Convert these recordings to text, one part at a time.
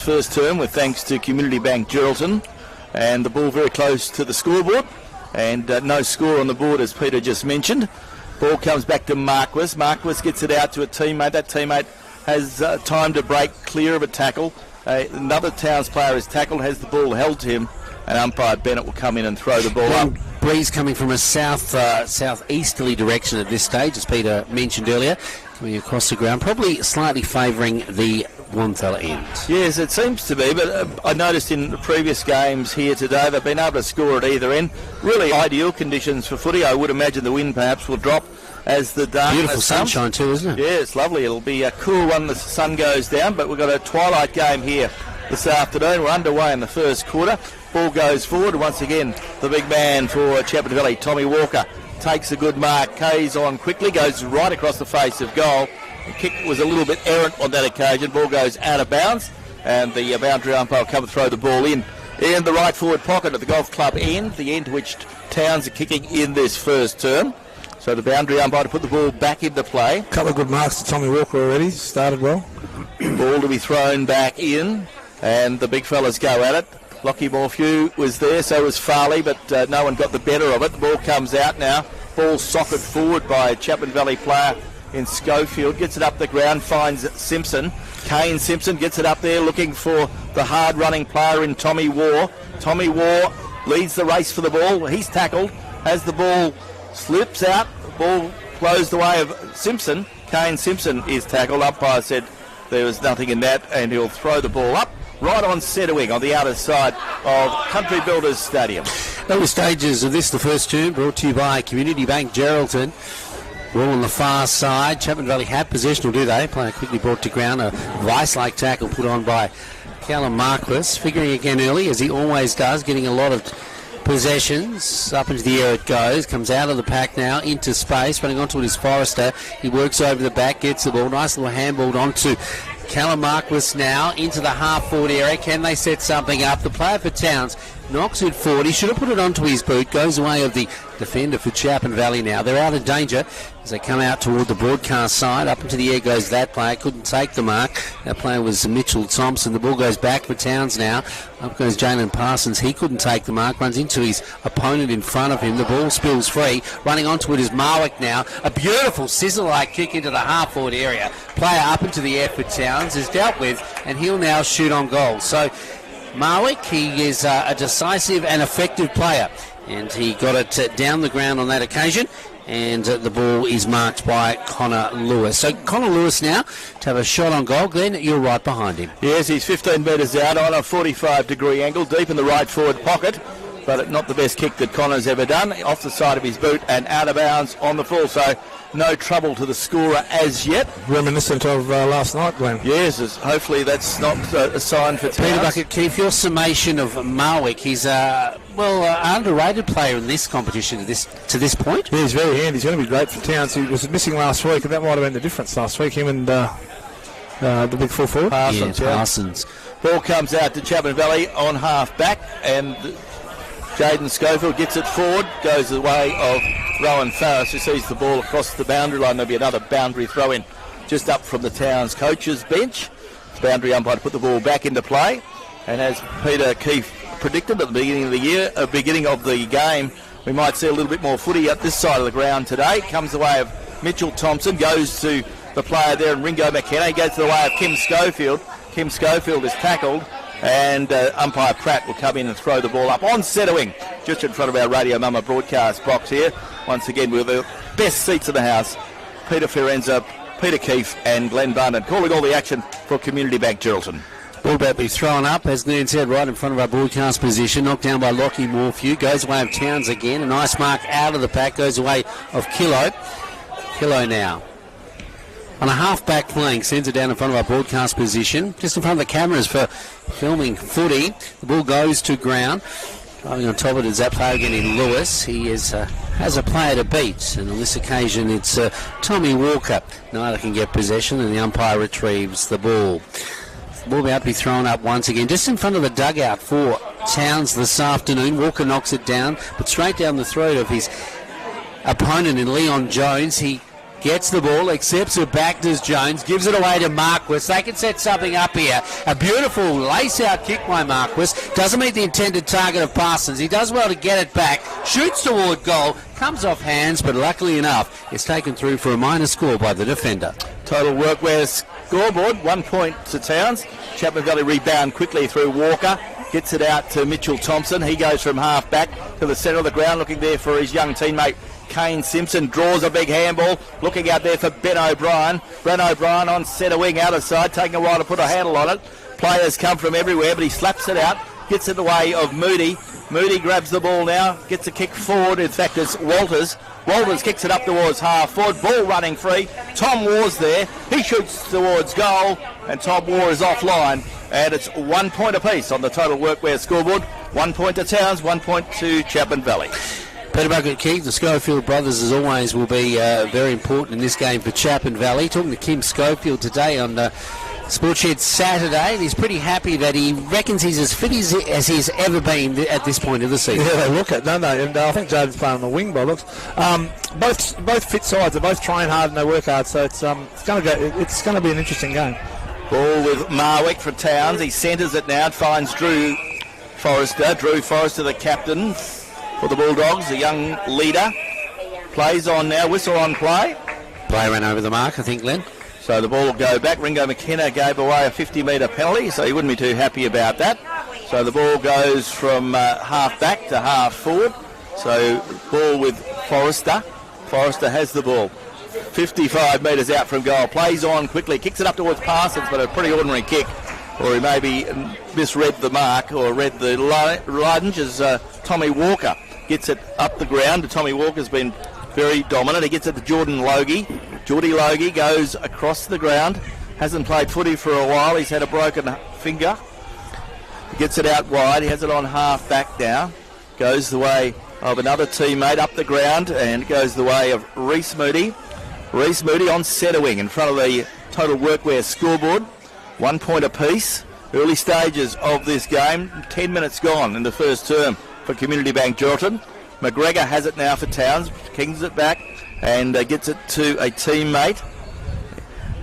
First term with thanks to Community Bank Geraldton, and the ball very close to the scoreboard, and no score on the board as Peter just mentioned. Ball comes back to Marquis. Marquis gets it out to a teammate. That teammate has time to break clear of a tackle. Another Towns player is tackled, has the ball held to him, and umpire Bennett will come in and throw the ball up. Breeze coming from a southeasterly direction at this stage, as Peter mentioned earlier, coming across the ground, probably slightly favouring the Wonthalla end. Yes, it seems to be, but I noticed in the previous games here today they've been able to score at either end. Really ideal conditions for footy. I would imagine the wind perhaps will drop as the darkness Beautiful sunshine too, isn't it? Yeah, it's lovely. It'll be a cool one as the sun goes down, but we've got a twilight game here this afternoon. We're underway in the first quarter. Ball goes forward. Once again, the big man for Chapman Valley, Tommy Walker, takes a good mark. K's on quickly, goes right across the face of goal. The kick was a little bit errant on that occasion. Ball goes out of bounds, and the boundary umpire will come and throw the ball in the right forward pocket at the golf club end, the end to which Towns are kicking in this first term. So the boundary umpire to put the ball back into play. A couple of good marks to Tommy Walker already. Started well. Ball to be thrown back in, and the big fellas go at it. Lockie Morphew was there, so was Farley, but no one got the better of it. The ball comes out now. Ball socket forward by a Chapman Valley player in Schofield. Gets it up the ground, finds Simpson. Kane Simpson gets it up there looking for the hard-running player in Tommy Waugh. Tommy Waugh leads the race for the ball. He's tackled. As the ball slips out, the ball flows the way of Simpson. Kane Simpson is tackled. Umpire said there was nothing in that, and he'll throw the ball up right on centre wing on the outer side of Country Builders Stadium. Early stages of this, the first term, brought to you by Community Bank Geraldton. Ball on the far side. Chapman Valley had possession, or do they? Player quickly brought to ground. A vice-like tackle put on by Callum Marquis. Figuring again early, as he always does, getting a lot of possessions. Up into the air it goes. Comes out of the pack now, into space. Running onto it is Forrester. He works over the back, gets the ball. Nice little handball onto Callum Marquis now into the half-forward area. Can they set something up? The player for Towns knocks it forward. He should have put it onto his boot. Goes away of the defender for Chapman Valley now. They're out of danger as they come out toward the broadcast side. Up into the air goes that player. Couldn't take the mark. That player was Mitchell Thompson. The ball goes back for Towns now. Up goes Jalen Parsons. He couldn't take the mark. Runs into his opponent in front of him. The ball spills free. Running onto it is Marwick now. A beautiful scissor-like kick into the half-forward area. Player up into the air for Towns is dealt with, and he'll now shoot on goal. So Marwick, he is a decisive and effective player, and he got it down the ground on that occasion, and the ball is marked by Connor Lewis. So Connor Lewis now to have a shot on goal. Glenn, you're right behind him. Yes, he's 15 metres out on a 45-degree angle, deep in the right forward pocket, but not the best kick that Connor's ever done. Off the side of his boot and out of bounds on the full, so no trouble to the scorer as yet. Reminiscent of last night, Glenn. Yes, hopefully that's not a sign for Towns. Peter Bucket Keefe, your summation of Marwick. He's an underrated player in this competition to this point. Yeah, he's very handy. He's going to be great for Towns. He was missing last week, and that might have been the difference last week. Him and the big full forward. Parsons. Parsons. Ball comes out to Chapman Valley on half back, and Jaden Schofield gets it forward, goes the way of Rowan Farris, who sees the ball across the boundary line. There'll be another boundary throw in just up from the Towns coach's bench. Boundary umpire to put the ball back into play, and as Peter Keefe predicted at the beginning of the year, beginning of the game, we might see a little bit more footy at this side of the ground today. Comes the way of Mitchell Thompson, goes to the player there, and Ringo McKenna goes to the way of Kim Schofield. Kim Schofield is tackled, and umpire Pratt will come in and throw the ball up on centre wing, just in front of our Radio Mama broadcast box here. Once again, with the best seats in the house, Peter Fiorenza, Peter Keefe and Glenn Barnett calling all the action for Community Bank Geraldton. Ball about to be thrown up, as Glenn said, right in front of our broadcast position. Knocked down by Lockie Morphew. Goes away of Towns again. A nice mark out of the pack. Goes away of Kilo. Kilo now on a half-back flank, sends it down in front of our broadcast position, just in front of the cameras for filming footy. The ball goes to ground. Driving on top of it is that player again in Lewis. He has a player to beat, and on this occasion it's Tommy Walker. Neither can get possession, and the umpire retrieves the ball. The ball about to be thrown up once again, just in front of the dugout for Towns this afternoon. Walker knocks it down, but straight down the throat of his opponent in Leon Jones. He gets the ball, accepts it back to Jones, gives it away to Marquis. They can set something up here. A beautiful lace-out kick by Marquis. Doesn't meet the intended target of Parsons. He does well to get it back, shoots toward goal, comes off hands, but luckily enough, it's taken through for a minor score by the defender. Total Workwear scoreboard, 1 point to Towns. Chapman Valley rebound quickly through Walker. Gets it out to Mitchell Thompson. He goes from half back to the centre of the ground, looking there for his young teammate Kane Simpson. Draws a big handball, looking out there for Ben O'Brien. Ben O'Brien on centre wing, out of side, taking a while to put a handle on it. Players come from everywhere, but he slaps it out, gets it away of Moody. Moody grabs the ball now, gets a kick forward. In fact, it's Walters. Walters kicks it up towards half forward. Ball running free. Tom War's there. He shoots towards goal, and Tom War is offline. And it's 1 point apiece on the Total Workwear scoreboard. 1 point to Towns, 1 point to Chapman Valley. Peter Bucket Keith, the Schofield brothers, as always, will be very important in this game for Chapman Valley. Talking to Kim Schofield today on Sportshed Saturday, and he's pretty happy that he reckons he's as fit as he's ever been at this point of the season. Yeah, they look it, don't they? And I think Jaden's playing on the wing by looks. Both fit sides. They both train hard and they work hard, so it's going to be an interesting game. Ball with Marwick for Towns. He centres it now, finds Drew Forrester. Drew Forrester, the captain for the Bulldogs, the young leader. Plays on now, whistle on play. Play ran over the mark, I think, Glenn. So the ball will go back. Ringo McKenna gave away a 50-metre penalty, so he wouldn't be too happy about that. So the ball goes from half back to half forward. So ball with Forrester. Forrester has the ball. 55 metres out from goal. Plays on quickly. Kicks it up towards Parsons, but a pretty ordinary kick. Or he maybe misread the mark or read the lunge as Tommy Walker gets it up the ground. Tommy Walker's been very dominant. He gets it to Jordan Logie. Geordie Logie goes across the ground. Hasn't played footy for a while. He's had a broken finger. Gets it out wide. He has it on half back now. Goes the way of another teammate up the ground, and goes the way of Reece Moody. Reece Moody on centre wing in front of the Total Workwear scoreboard. 1 point apiece. Early stages of this game. 10 minutes gone in the first term for Community Bank Geraldton. McGregor has it now for Towns. Kings it back and gets it to a teammate.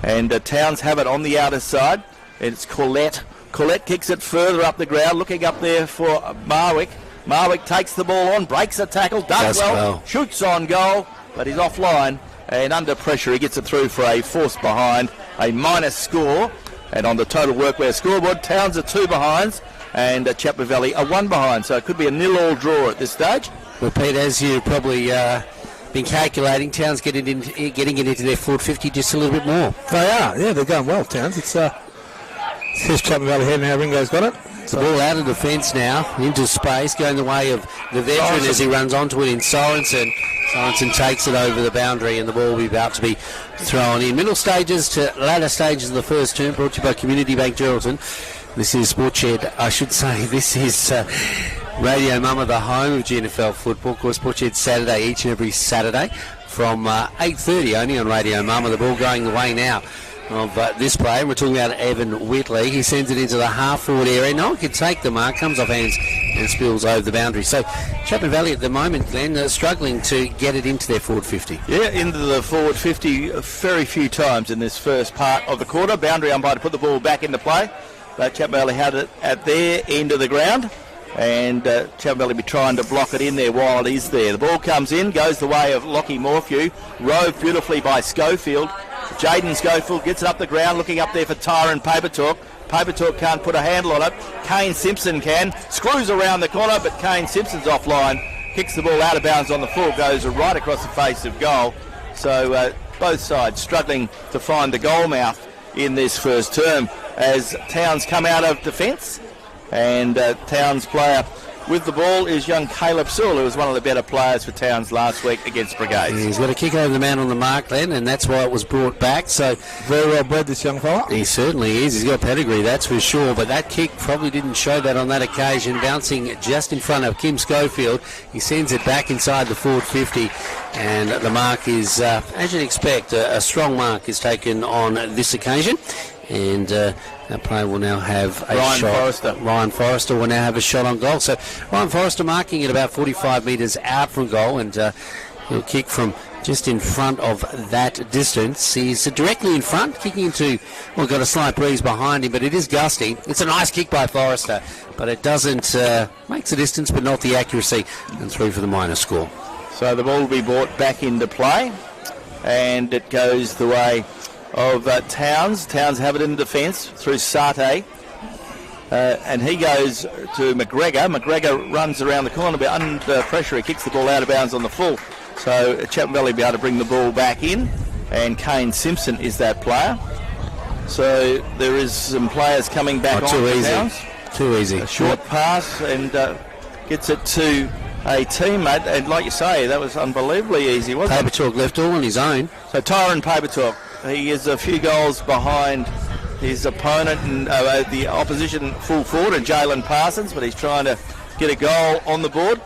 And Towns have it on the outer side. And it's Collette. Collette kicks it further up the ground, looking up there for Marwick. Marwick takes the ball on, breaks a tackle, does well, shoots on goal, but he's offline. And under pressure, he gets it through for a force behind, a minus score. And on the Total Workwear scoreboard, Towns are 2 behinds and Chapman Valley are 1 behind. So it could be a 0-all draw at this stage. Well, Pete, as you probably been calculating, Towns getting it into their forward 50 just a little bit more. They are, yeah, they're going well, Towns. Here's Chapman Valley here now. Ringo's got it. The ball out of defence now, into space, going the way of the veteran as he runs onto it in Sorensen. Sorensen takes it over the boundary and the ball will be about to be thrown in. Middle stages to latter stages of the first term, brought to you by Community Bank Geraldton. This is Sportshed, I should say. This is Radio Mama, the home of GNFL football. Of course, Sportshed Saturday, each and every Saturday from 8:30 only on Radio Mama. The ball going the way now of this player. We're talking about Evan Whitley. He sends it into the half-forward area. No one can take the mark, comes off hands and spills over the boundary. So Chapman Valley at the moment, Glenn, struggling to get it into their forward 50. Yeah, into the forward 50 very few times in this first part of the quarter. Boundary umpire to put the ball back into play. But Chapman Valley had it at their end of the ground. And Chapman Valley be trying to block it in there while it is there. The ball comes in, goes the way of Lockie Morphew. Roved beautifully by Schofield. Jaden Schofield gets it up the ground, looking up there for Tyron Papertalk. Papertalk can't put a handle on it. Kane Simpson can. Screws around the corner, but Kane Simpson's offline. Kicks the ball out of bounds on the full, goes right across the face of goal. So both sides struggling to find the goal mouth in this first term as Towns come out of defence. And Towns player with the ball is young Caleb Sewell, who was one of the better players for Towns last week against Brigade. Yeah, he's got a kick over the man on the mark then, and that's why it was brought back. So very well bred, this young fella. He certainly is. He's got pedigree, that's for sure. But that kick probably didn't show that on that occasion. Bouncing just in front of Kim Schofield. He sends it back inside the forward 50. And the mark is, as you'd expect, a strong mark is taken on this occasion. And our player will now have a shot. Ryan Forrester will now have a shot on goal. So Ryan Forrester marking it about 45 metres out from goal, and he'll kick from just in front of that distance. He's directly in front, kicking into, well, got a slight breeze behind him, but it is gusty. It's a nice kick by Forrester, but it doesn't, makes the distance, but not the accuracy, and through for the minor score. So the ball will be brought back into play, and it goes the way of Towns. Towns have it in defence through Sate. And he goes to McGregor. McGregor runs around the corner, but under pressure he kicks the ball out of bounds on the full. So Chapman Valley will be able to bring the ball back in, and Kane Simpson is that player. So there is some players coming back on. Too easy. Towns. Too easy. A short pass and gets it to a teammate. And like you say, that was unbelievably easy, wasn't it? Paper Talk left all on his own. So Tyron Paper Talk, he is a few goals behind his opponent and the opposition full forward, and Jalen Parsons, but he's trying to get a goal on the board,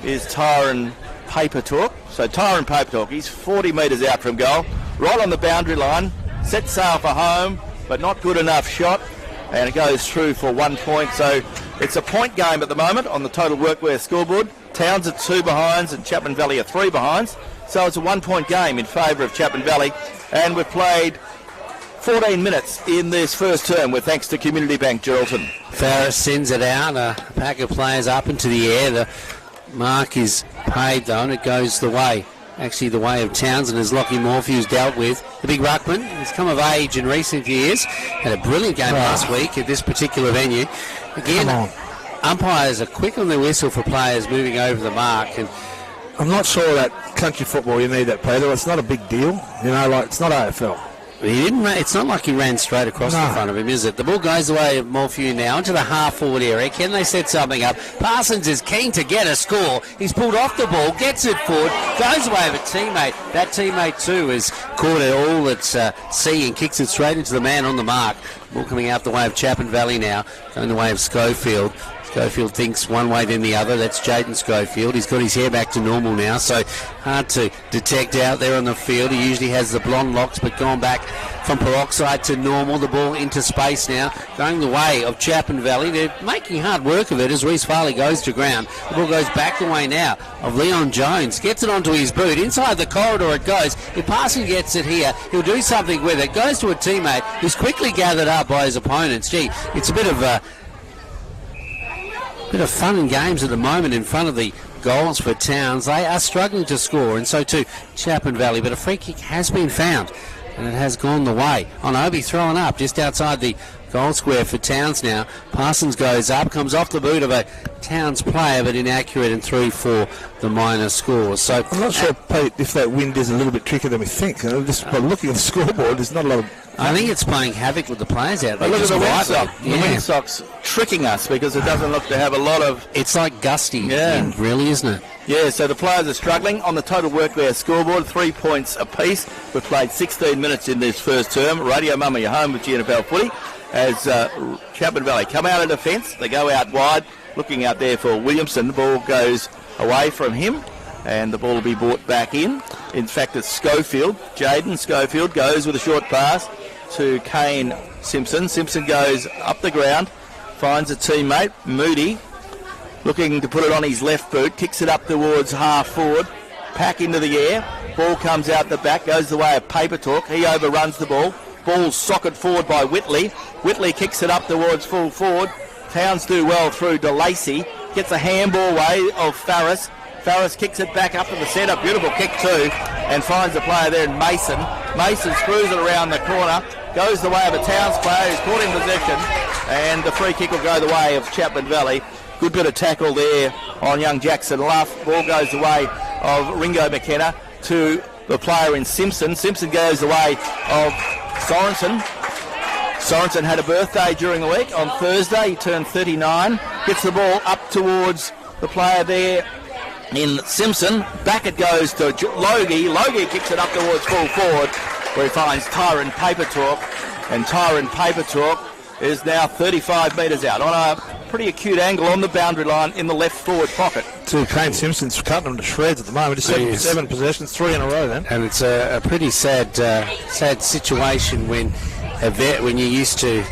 is Tyron Paper Talk. So Tyron Paper Talk, he's 40 metres out from goal, right on the boundary line, set sail for home, but not good enough shot, and it goes through for 1 point. So it's a point game at the moment on the total workwear scoreboard. Towns are 2 behinds and Chapman Valley are 3 behinds. So it's a 1 point game in favour of Chapman Valley, and we've played 14 minutes in this first term with thanks to Community Bank Geraldton. Farris sends it out, a pack of players up into the air. The mark is paid though, and it goes the way of Townsend, as Lockie Morphew's dealt with. The big ruckman has come of age in recent years. Had a brilliant game last week at this particular venue. Again, umpires are quick on their whistle for players moving over the mark, and I'm not sure that country football you need that, Peter. It's not a big deal, like it's not AFL. He didn't. It's not like he ran straight across the front of him, is it? The ball goes the way of Morphew now into the half-forward area. Can they set something up? Parsons is keen to get a score. He's pulled off the ball, gets it forward, goes away of a teammate. That teammate too is caught it all at sea and kicks it straight into the man on the mark. Ball coming out the way of Chapman Valley now, going the way of Schofield. Schofield thinks one way then the other. That's Jaden Schofield. He's got his hair back to normal now, so hard to detect out there on the field. He usually has the blonde locks, but gone back from peroxide to normal. The ball into space now, going the way of Chapman Valley. They're making hard work of it as Reece Farley goes to ground. The ball goes back the way now of Leon Jones. Gets it onto his boot. Inside the corridor it goes. If Parson gets it here, he'll do something with it. Goes to a teammate who's quickly gathered up by his opponents. Gee, it's a bit of fun and games at the moment in front of the goals for Towns. They are struggling to score, and so too Chapman Valley, but a free kick has been found and it has gone the way. Obi throwing up just outside the goal square for Towns now. Parsons goes up, comes off the boot of a Towns player, but inaccurate, and through for the minor score. So I'm not sure, Pete, if that wind is a little bit trickier than we think. Just by looking at the scoreboard, there's not a lot of... I think it's playing havoc with the players out there. Look at the windsock. The windsock's tricking us because it doesn't look to have a lot of... It's like gusty wind, really, isn't it? Yeah, so the players are struggling. On the total workwear scoreboard, 3 points apiece. We've played 16 minutes in this first term. Radio Mummy, you're home with GNFL footy. As Chapman Valley come out of defence, they go out wide, looking out there for Williamson. The ball goes away from him, and the ball will be brought back in. In fact, it's Schofield. Jaden Schofield goes with a short pass to Kane Simpson. Simpson goes up the ground, finds a teammate, Moody, looking to put it on his left boot, kicks it up towards half forward, pack into the air, ball comes out the back, goes the way of Paper Talk. He overruns the ball. Ball socket forward by Whitley. Whitley kicks it up towards full forward. Towns do well through to Lacey. Gets a handball way of Farris. Farris kicks it back up to the centre. Beautiful kick too. And finds a player there in Mason. Mason screws it around the corner. Goes the way of a Towns player who's caught in possession. And the free kick will go the way of Chapman Valley. Good bit of tackle there on young Jackson Luff. Ball goes the way of Ringo McKenna to the player in Simpson. Simpson goes the way of Sorensen. Sorensen had a birthday during the week. On Thursday, he turned 39. Gets the ball up towards the player there in Simpson. Back it goes to Logie. Logie kicks it up towards full forward, where he finds Tyron Paper Talk. And Tyron Paper Talk is now 35 metres out on a pretty acute angle on the boundary line in the left forward pocket. To Kane Simpson's cutting them to shreds at the moment. Just seven possessions, 3 in a row then. And it's a pretty sad situation when you're used to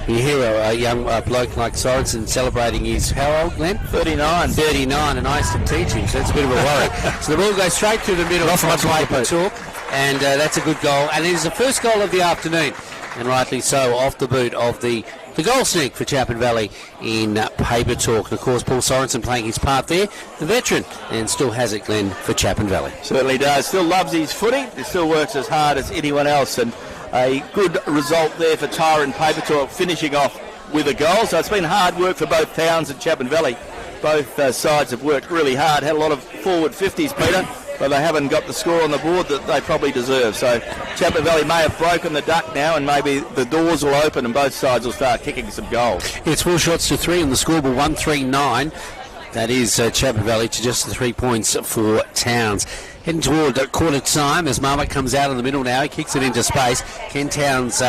You hear a young bloke like Sorensen celebrating his, how old, Glenn? 39. 39, and I used to teach him, so it's a bit of a worry. So the ball goes straight through the middle from Paper Talk, and that's a good goal. And it is the first goal of the afternoon, and rightly so, off the boot of the goal sneak for Chapman Valley in Paper Talk. And of course, Paul Sorensen playing his part there, the veteran, and still has it, Glenn, for Chapman Valley. Certainly does. Still loves his footy. He still works as hard as anyone else, and a good result there for Tyra and Paper Talk, finishing off with a goal. So it's been hard work for both Towns and Chapman Valley. Both sides have worked really hard, had a lot of forward 50s, Peter, but they haven't got the score on the board that they probably deserve. So Chapman Valley may have broken the duck now, and maybe the doors will open and both sides will start kicking some goals. It's 4 shots to 3 on the scoreboard, 139. That is Chapman Valley to just the 3 points for Towns. Heading toward quarter time as Marmot comes out in the middle now. He kicks it into space. Ken Towns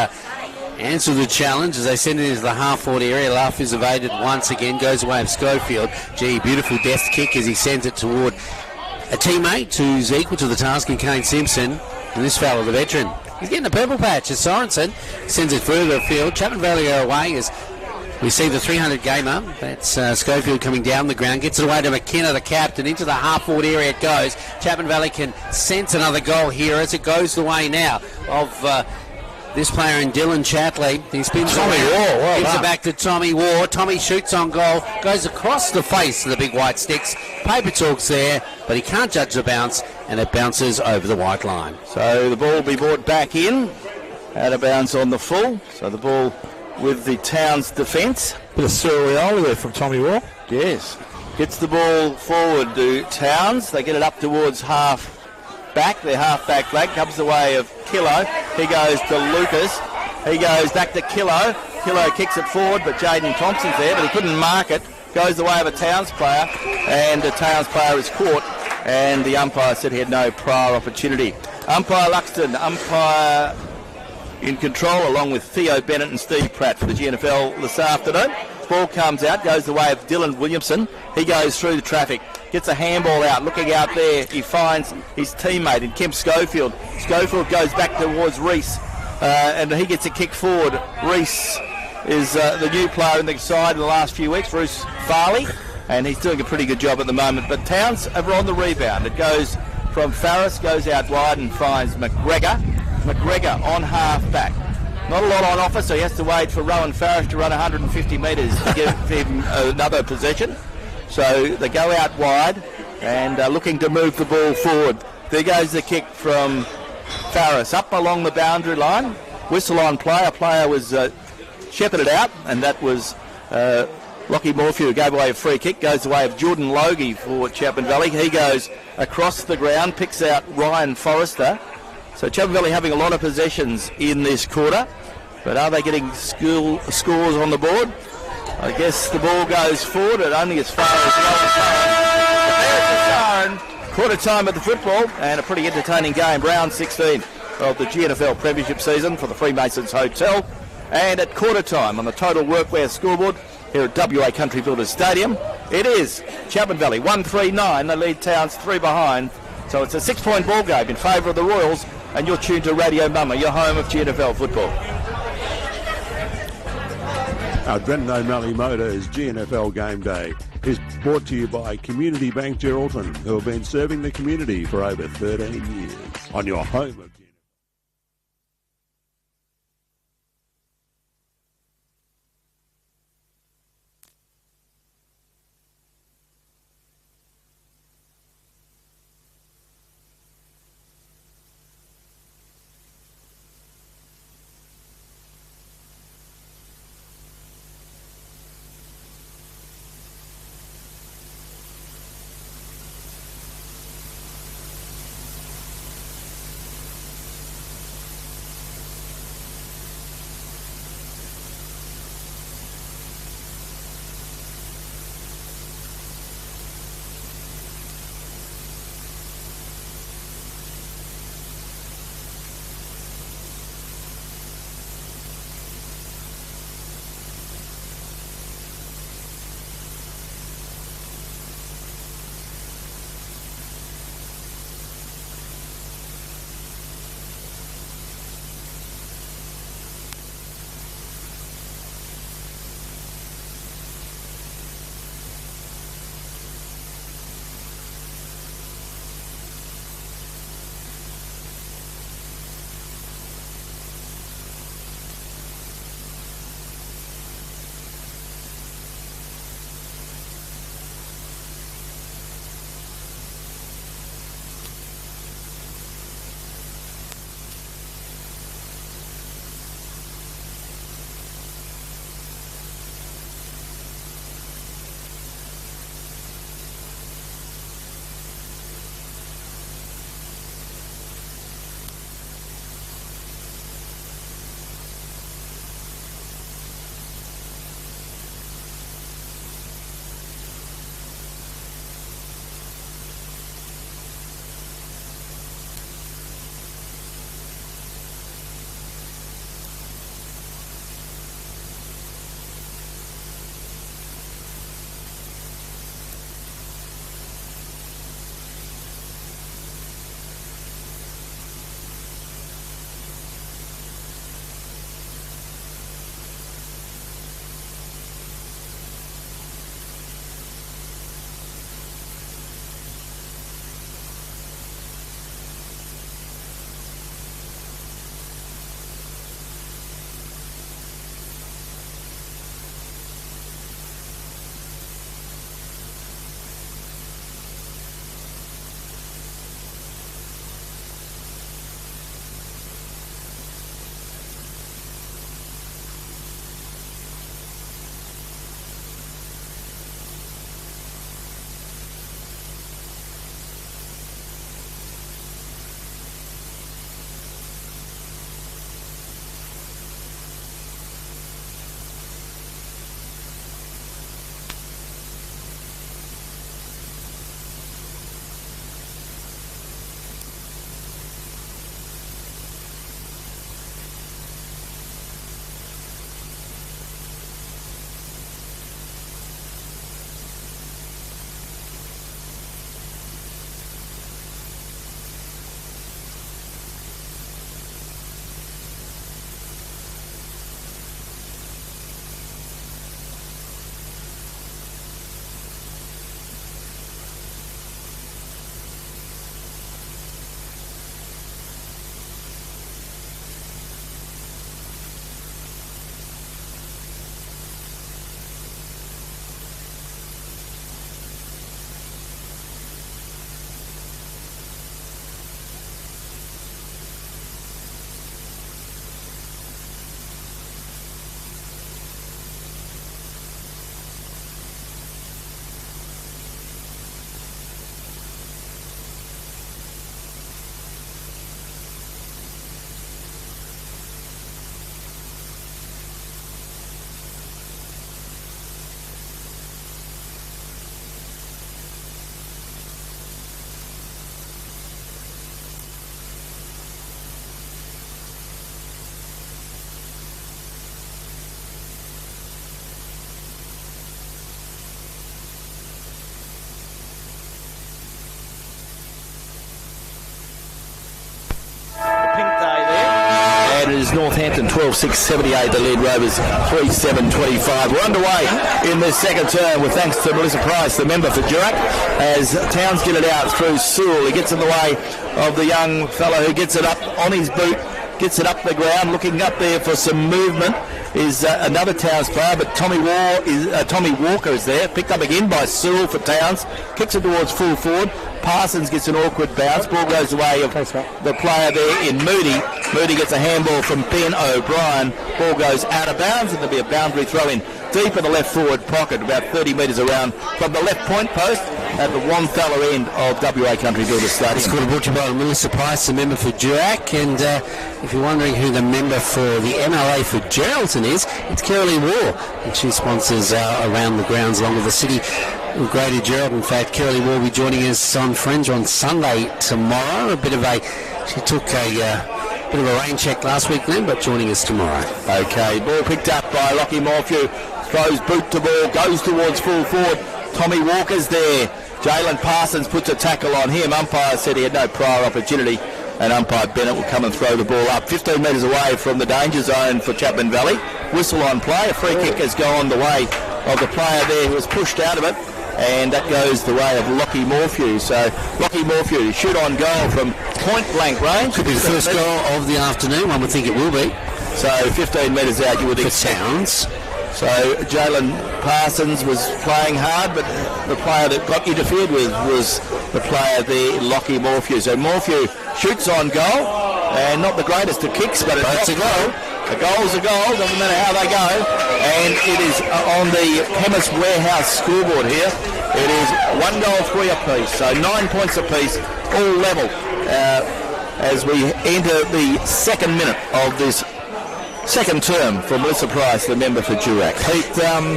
answer the challenge as they send it into the half-forward area. Luff is evaded once again. Goes away of Schofield. Gee, beautiful deft kick as he sends it toward a teammate who's equal to the task in Kane Simpson. And this fella, the veteran, he's getting a purple patch as Sorensen sends it further afield. Chapman Valley are away as we see the 300 gamer. That's Schofield coming down the ground. Gets it away to McKenna, the captain. Into the half-forward area it goes. Chapman Valley can sense another goal here as it goes the way now of this player in Dylan Chatley. He spins Tommy around, Waugh, gives it back to Tommy Waugh. Tommy shoots on goal, goes across the face of the big white sticks. Paper Talk's there, but he can't judge the bounce, and it bounces over the white line. So the ball will be brought back in, out of bounds on the full. So the ball with the Towns defence. Bit of surreal there from Tommy Waugh. Yes. Gets the ball forward to Towns. They get it up towards half back. Their half-back flag comes the way of Killo. He goes to Lucas. He goes back to Killo. Killo kicks it forward, but Jaden Thompson's there, but he couldn't mark it. Goes the way of a Towns player, and the Towns player is caught, and the umpire said he had no prior opportunity. Umpire Luxton, umpire in control, along with Theo Bennett and Steve Pratt for the GNFL this afternoon. Ball comes out, goes the way of Dylan Williamson. He goes through the traffic, gets a handball out, looking out there. He finds his teammate in Kemp Schofield. Schofield goes back towards Reese, and he gets a kick forward. Reese is the new player in the side in the last few weeks, Bruce Farley, and he's doing a pretty good job at the moment. But Towns are on the rebound. It goes from Farris, goes out wide and finds McGregor. McGregor on half-back. Not a lot on offer, so he has to wait for Rowan Farris to run 150 metres to give him another possession. So they go out wide and looking to move the ball forward. There goes the kick from Farris up along the boundary line. Whistle on play. A player was shepherded out, and that was Lockie Morphew, who gave away a free kick. Goes the way of Jordan Logie for Chapman Valley. He goes across the ground, picks out Ryan Forrester. So Chapman Valley having a lot of possessions in this quarter, but are they getting scores on the board? I guess the ball goes forward at only as far as the siren. Quarter time of the football, and a pretty entertaining game. Round 16 of the GNFL Premiership season for the Freemasons Hotel. And at quarter time on the Total Workwear scoreboard here at WA Country Builders Stadium, it is Chapman Valley 1-3-9. They lead Towns 3 behind. So it's a 6-point ball game in favour of the Royals, and you're tuned to Radio Mumma, your home of GNFL football. Our Advent O'Malley Motors GNFL Game Day is brought to you by Community Bank Geraldton, who have been serving the community for over 13 years on your home of Northampton 12-6-78. The lead Rovers 3-7-25. We're underway in this second term with thanks to Melissa Price, the member for Durack, as Towns get it out through Sewell. He gets in the way of the young fellow who gets it up on his boot, gets it up the ground, looking up there for some movement. Is another Towns player, but Tommy Walker is there, picked up again by Sewell for Towns, kicks it towards full forward. Parsons gets an awkward bounce, ball goes the way of the player there in Moody. Moody gets a handball from Ben O'Brien, ball goes out of bounds, and there'll be a boundary throw in deep in the left forward pocket, about 30 metres around from the left point post at the Wonthalla end of WA Country Builders Stadium. It's called brought to you by Melissa Price, the member for Durack, and if you're wondering who the member for the MLA for Geraldton is, it's Caroline War, and she sponsors around the grounds along with the city of Greater Geraldton. In fact, Caroline War will be joining us on Fringe on Sunday tomorrow. She took a bit of a rain check last week then, but joining us tomorrow. Okay, ball picked up by Lockie Morphew, throws boot to ball, goes towards full forward. Tommy Walker's there. Jalen Parsons puts a tackle on him. Umpire said he had no prior opportunity, and umpire Bennett will come and throw the ball up 15 metres away from the danger zone for Chapman Valley. Whistle on play. A free kick has gone the way of the player there who was pushed out of it, and that goes the way of Lockie Morphew. So Lockie Morphew, shoot on goal from point blank range. Could be the first goal of the afternoon, one would think it will be. So 15 metres out, you would expect. Towns. So Jalen Parsons was playing hard, but the player that got interfered with was the player there, Lockie Morphew. So Morphew shoots on goal, and not the greatest of kicks, but it's a goal. A goal's a goal, doesn't matter how they go. And it is on the Chemist Warehouse scoreboard here. It is 1 goal, 3 apiece, so 9 points apiece, all level, as we enter the second minute of this second term for Melissa Price, the member for Durack.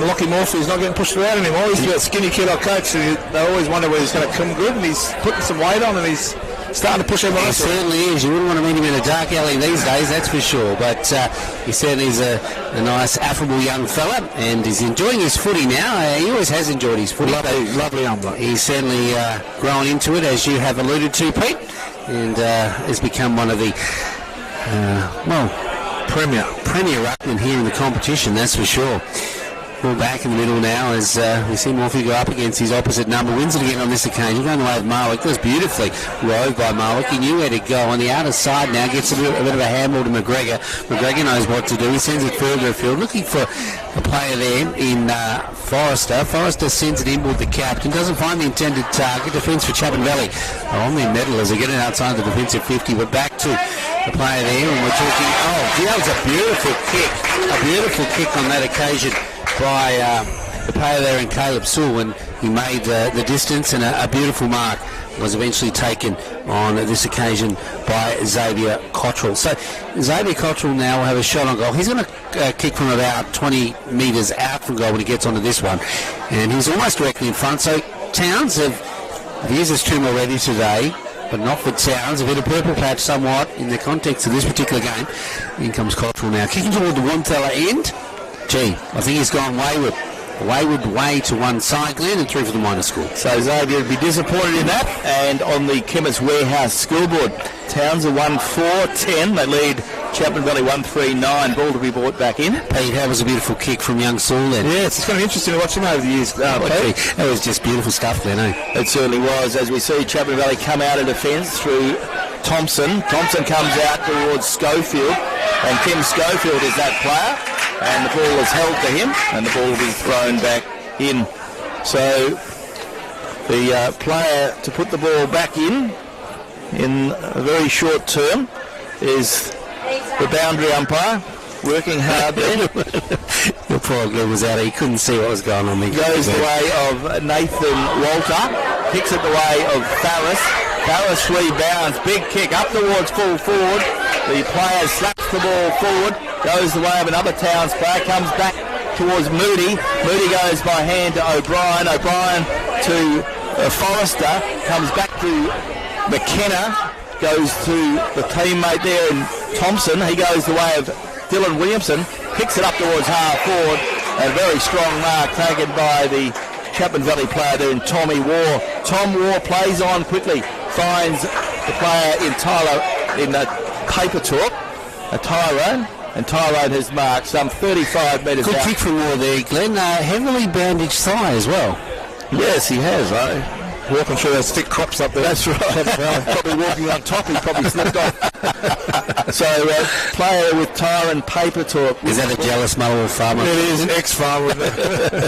Lockie Morphew's not getting pushed around anymore. He's got a skinny kid on coach, so they always wonder whether he's going to come good, and he's putting some weight on, and he's starting to push everyone else. He certainly is. You wouldn't want to meet him in a dark alley these days, that's for sure. But he certainly is a nice, affable young fella, and he's enjoying his footy now. He always has enjoyed his footy. Lovely umbler. He's certainly grown into it, as you have alluded to, Pete, and has become one of the, Premier ruckman here in the competition, that's for sure. Ball back in the middle now as we see Morphy go up against his opposite number. Wins it again on this occasion. Going the way of Marwick. Goes beautifully. Rove by Marwick. He knew where to go. On the outer side now. Gets a bit of a handball to McGregor. McGregor knows what to do. He sends it further afield. Looking for a player there in Forrester. Forrester sends it inward the captain. Doesn't find the intended target. Defence for Chapman Valley. On their medal as they get it outside the defensive 50. But back to the player there. And we're talking... that was a beautiful kick. A beautiful kick on that occasion by the player there in Caleb Sewell, and he made the distance, and a beautiful mark was eventually taken on this occasion by Xavier Cottrell. So Xavier Cottrell now will have a shot on goal. He's going to kick from about 20 metres out from goal when he gets onto this one, and he's almost directly in front. So Towns have used this term already today, but not for Towns. A bit of purple patch somewhat in the context of this particular game. In comes Cottrell now, kicking toward the Wonthalla end. Gee, I think he's gone wayward way to one side, Glenn, and through for the minor school. So Xavier would be disappointed in that. And on the Chemist Warehouse scoreboard, Towns are 1-4-10. They lead Chapman Valley 1-3-9. Ball to be brought back in. Pete, that was a beautiful kick from young Saul then. Yes, it's going to be interesting to watch him over the years. That was just beautiful stuff, Glenn, eh? It certainly was. As we see Chapman Valley come out of defence through Thompson. Thompson comes out towards Schofield, and Kim Schofield is that player. And the ball is held to him, and the ball will be thrown back in. So the player to put the ball back in a very short term is the boundary umpire, working hard there. The poor guy was out. He couldn't see what was going on. Goes the way of Nathan Walter, kicks it the way of Farris. Farris rebounds, big kick up towards full forward. The player slaps the ball forward, goes the way of another Towns player, comes back towards Moody. Moody goes by hand to O'Brien. O'Brien to Forrester, comes back to McKenna, goes to the teammate there in Thompson. He goes the way of Dylan Williamson, kicks it up towards half forward. A very strong mark taken by the Chapman Valley player there in Tommy War. Tom War plays on quickly, finds the player in Tyler in the paper talk, Tyrone. And Tyrone has marked some 35 metres Good out. kick from Moore there, Glenn. Heavily bandaged thigh as well. Yes, he has. Walking through those thick crops up there. That's right. Probably walking on top. He probably slipped off. So, player with Tyrone paper talk. Is that a jealous Mullall farmer? It is an ex-farmer.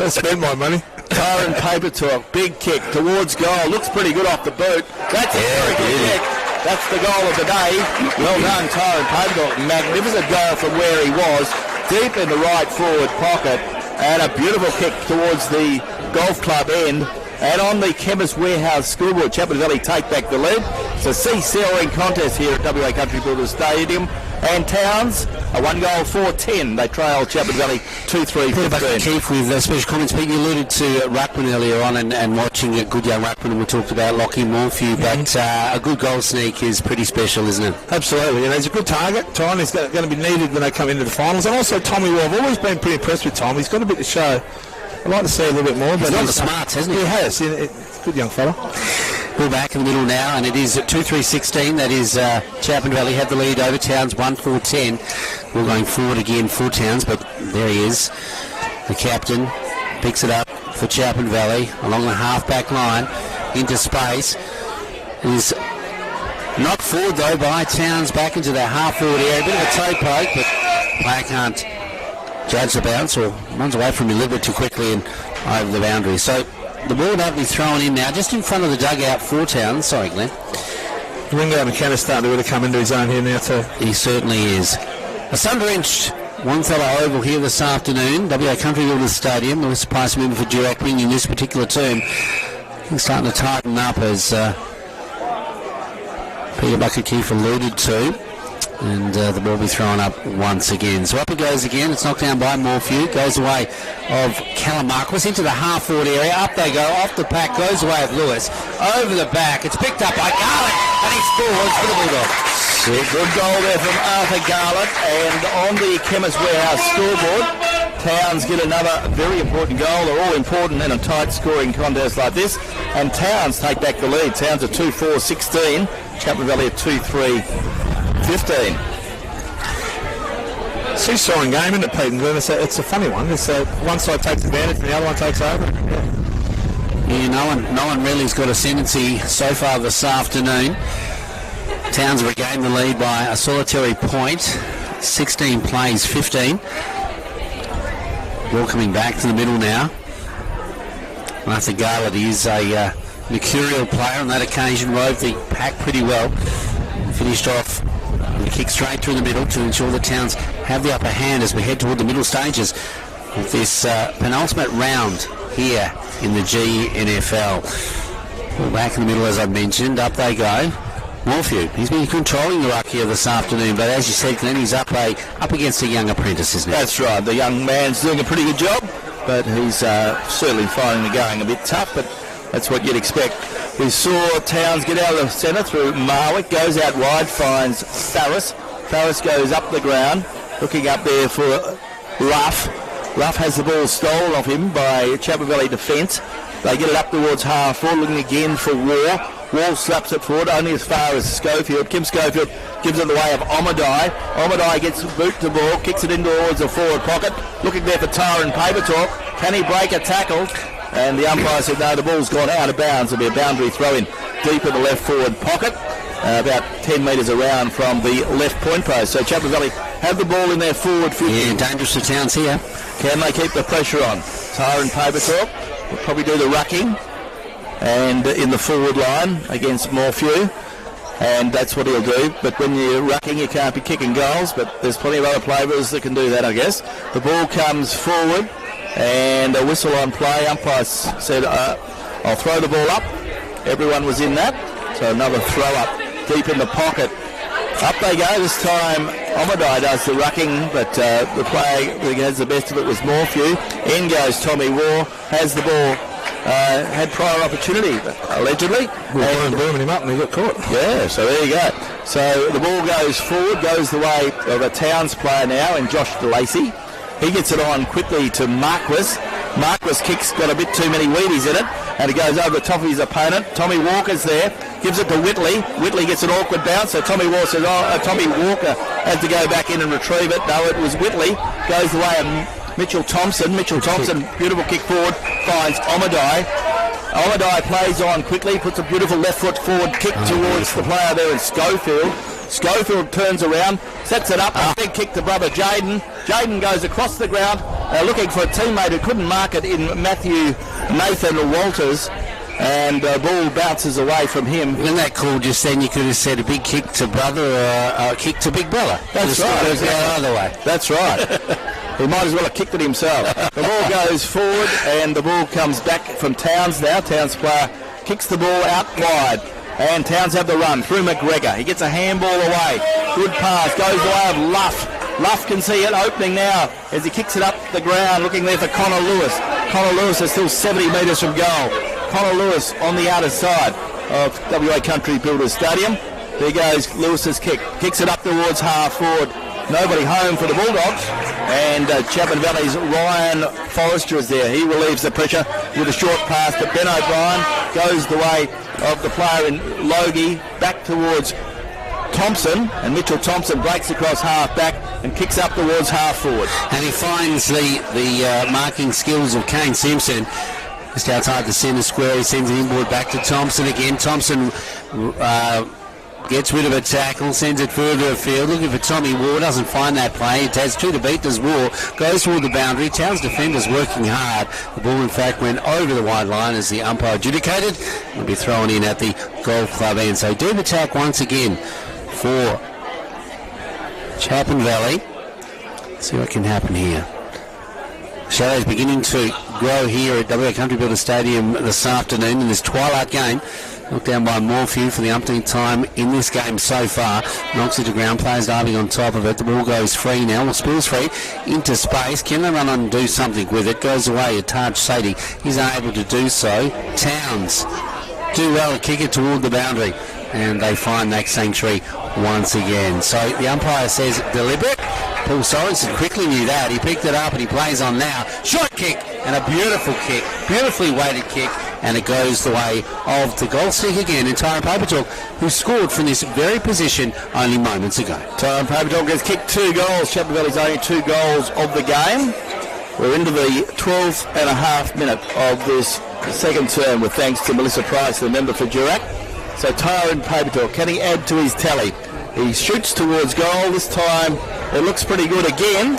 I'll spend my money. Tyrone paper talk. Big kick towards goal. Looks pretty good off the boot. That's a very good kick. That's the goal of the day. Well done, Tyrone paper talk. Magnificent goal from where he was. Deep in the right forward pocket. And a beautiful kick towards the golf club end. And on the Chemist Warehouse scoreboard, Chapman Valley take back the lead. It's a seesawing contest here at WA Country Builders Stadium. And Towns, a 1-4-10. They trail Chapman Valley 2-3-15. Keith, with special comments, Pete, you alluded to Ruckman earlier on and watching a good young Ruckman, and we talked about Lockie Morphew, but a good goal sneak is pretty special, isn't it? Absolutely, and he's a good target. Tom is going to be needed when they come into the finals. And also Tommy Wall. I've always been pretty impressed with Tom. He's got a bit to show. I'd like to see a little bit more. He's but got the smarts, hasn't he? He has. Good young fella. We're back in the middle now, and it is at 2-3-16. That is Chapman Valley had the lead over Towns 1-4-10. We're going forward again for Towns, but there he is. The captain picks it up for Chapman Valley along the half-back line into space. He's knocked forward, though, by Towns back into their half-forward area. A bit of a toe poke, but player can't judge the bounce or runs away from him a little bit too quickly and over the boundary. So the ball will be thrown in now, just in front of the dugout for Towns. Sorry, Glenn. Ringo McKenna's starting to really come into his own here now too. He certainly is. A Sundrenched One-Fella Oval here this afternoon. WA Country Builders Stadium. Melissa Price, member for Durack, bringing this particular term. He's starting to tighten up, as Peter Bucket-Keefe alluded to. And the ball will be thrown up once again. So up it goes again. It's knocked down by Morphew. Goes away of Callum Marquis into the half-forward area. Up they go. Off the pack. Goes away of Lewis. Over the back. It's picked up by Garlick. And he scores for the Bulldogs. Good goal there from Arthur Garlett. And on the Chemist Warehouse scoreboard, Towns get another very important goal. They're all important in a tight scoring contest like this. And Towns take back the lead. Towns at 2-4-16. Chapman Valley at 2-3-15. Seesawing game, isn't it, Pete and Glenn? It's a funny one. It's one side takes advantage and the other one takes over. Yeah, no one really has got ascendancy so far this afternoon. Towns regained the lead by a solitary point. 16 plays, 15. Ball coming back to the middle now. Arthur Garlett is a mercurial player on that occasion. Rode the pack pretty well. Finished off with a kick straight through the middle to ensure the Towns have the upper hand as we head toward the middle stages of this penultimate round here in the GNFL. Ball back in the middle, as I mentioned. Up they go. Morphew, he's been controlling the ruck here this afternoon, but as you said, Glenn, he's up against a young apprentice, isn't he? That's right. The young man's doing a pretty good job, but he's certainly finding the going a bit tough, but that's what you'd expect. We saw Towns get out of the centre through Marwick, goes out wide, finds Farris. Farris goes up the ground, looking up there for Ruff. Ruff has the ball stolen off him by Chapman Valley defence. They get it up towards half forward, looking again for War. Wall slaps it forward only as far as Schofield. Kim Schofield gives it the way of Omadai. Omadai gets boot to ball, kicks it in towards the forward pocket. Looking there for Tyrone Paper Talk. Can he break a tackle? And the umpire said no, the ball's gone out of bounds. It'll be a boundary throw in deep in the left forward pocket, about 10 metres around from the left point post. So Chapman Valley have the ball in their forward 50. Yeah, dangerous for Towns here. Can they keep the pressure on? Tyrone Paper Talk will probably do the rucking and in the forward line against Morphew, and that's what he'll do. But when you're rucking, you can't be kicking goals, but there's plenty of other players that can do that, I guess. The ball comes forward and a whistle on play. Umpire said I'll throw the ball up. Everyone was in that, so another throw up deep in the pocket. Up they go. This time Omadai does the rucking, but the player that has the best of it was Morphew. In goes Tommy War, has the ball. Had prior opportunity, allegedly. Booming him up and he got caught. Yeah, so there you go. So the ball goes forward, goes the way of a Towns player now, and Josh DeLacy. He gets it on quickly to Marquis. Marquis kicks, got a bit too many Wheaties in it, and it goes over the top of his opponent. Tommy Walker's there. gives it to Whitley. Whitley gets an awkward bounce, so Tommy Walker had to go back in and retrieve it. No, it was Whitley. Goes the way of Mitchell Thompson. Mitchell Thompson, beautiful kick forward, finds Omadai. Omadai plays on quickly, puts a beautiful left foot forward kick towards the player there in Schofield. Schofield turns around, sets it up, a big kick to brother Jaden. Jaden goes across the ground, looking for a teammate who couldn't mark it in Nathan Walters, and the ball bounces away from him. In that call just then, you could have said a big kick to brother or a kick to big brother. That's right. It was the other way. That's right. He might as well have kicked it himself. The ball goes forward, and the ball comes back from Towns now. Towns player kicks the ball out wide. And Towns have the run through McGregor. He gets a handball away. Good pass. Goes the way of Luff. Luff can see it opening now as he kicks it up the ground, looking there for Connor Lewis. Connor Lewis is still 70 metres from goal. Connor Lewis on the outer side of WA Country Builders Stadium. There goes Lewis's kick. Kicks it up towards half forward. Nobody home for the Bulldogs. And Chapman Valley's Ryan Forrester is there. He relieves the pressure with a short pass to Ben O'Brien. Goes the way of the player in Logie back towards Thompson, and Mitchell Thompson breaks across half back and kicks up towards half forward. And he finds the marking skills of Kane Simpson just outside the centre square. He sends it inboard back to Thompson again. Thompson gets rid of a tackle, sends it further afield, looking for Tommy Ward, doesn't find that play. It has two to beat, does War, goes toward the boundary. Towns defenders working hard. The ball in fact went over the wide line as the umpire adjudicated. It'll be thrown in at the Golf Club end. So deep attack once again for Chapman Valley. Let's see what can happen here. Shadows beginning to grow here at WA Country Builder Stadium this afternoon in this twilight game. Knocked down by Morphew for the umpteenth time in this game so far. Knocks it to ground, players diving on top of it. The ball goes free now, or spills free into space. Can they run on and do something with it? Goes away, Taj Sadie. He's unable to do so. Towns do well to kick it toward the boundary, and they find that sanctuary once again. So the umpire says deliberate. Paul Sorensen quickly knew that. He picked it up and he plays on now. Short kick and a beautiful kick, beautifully weighted kick, and it goes the way of the goal stick again in Tyrone Papertalk, who scored from this very position only moments ago. Tyrone Papertalk has kicked 2 goals. Chapman Valley's only 2 goals of the game. We're into the 12th and a half minute of this second term, with thanks to Melissa Price, the member for Durack. So Tyrone Papertalk, can he add to his tally? He shoots towards goal. This time it looks pretty good again.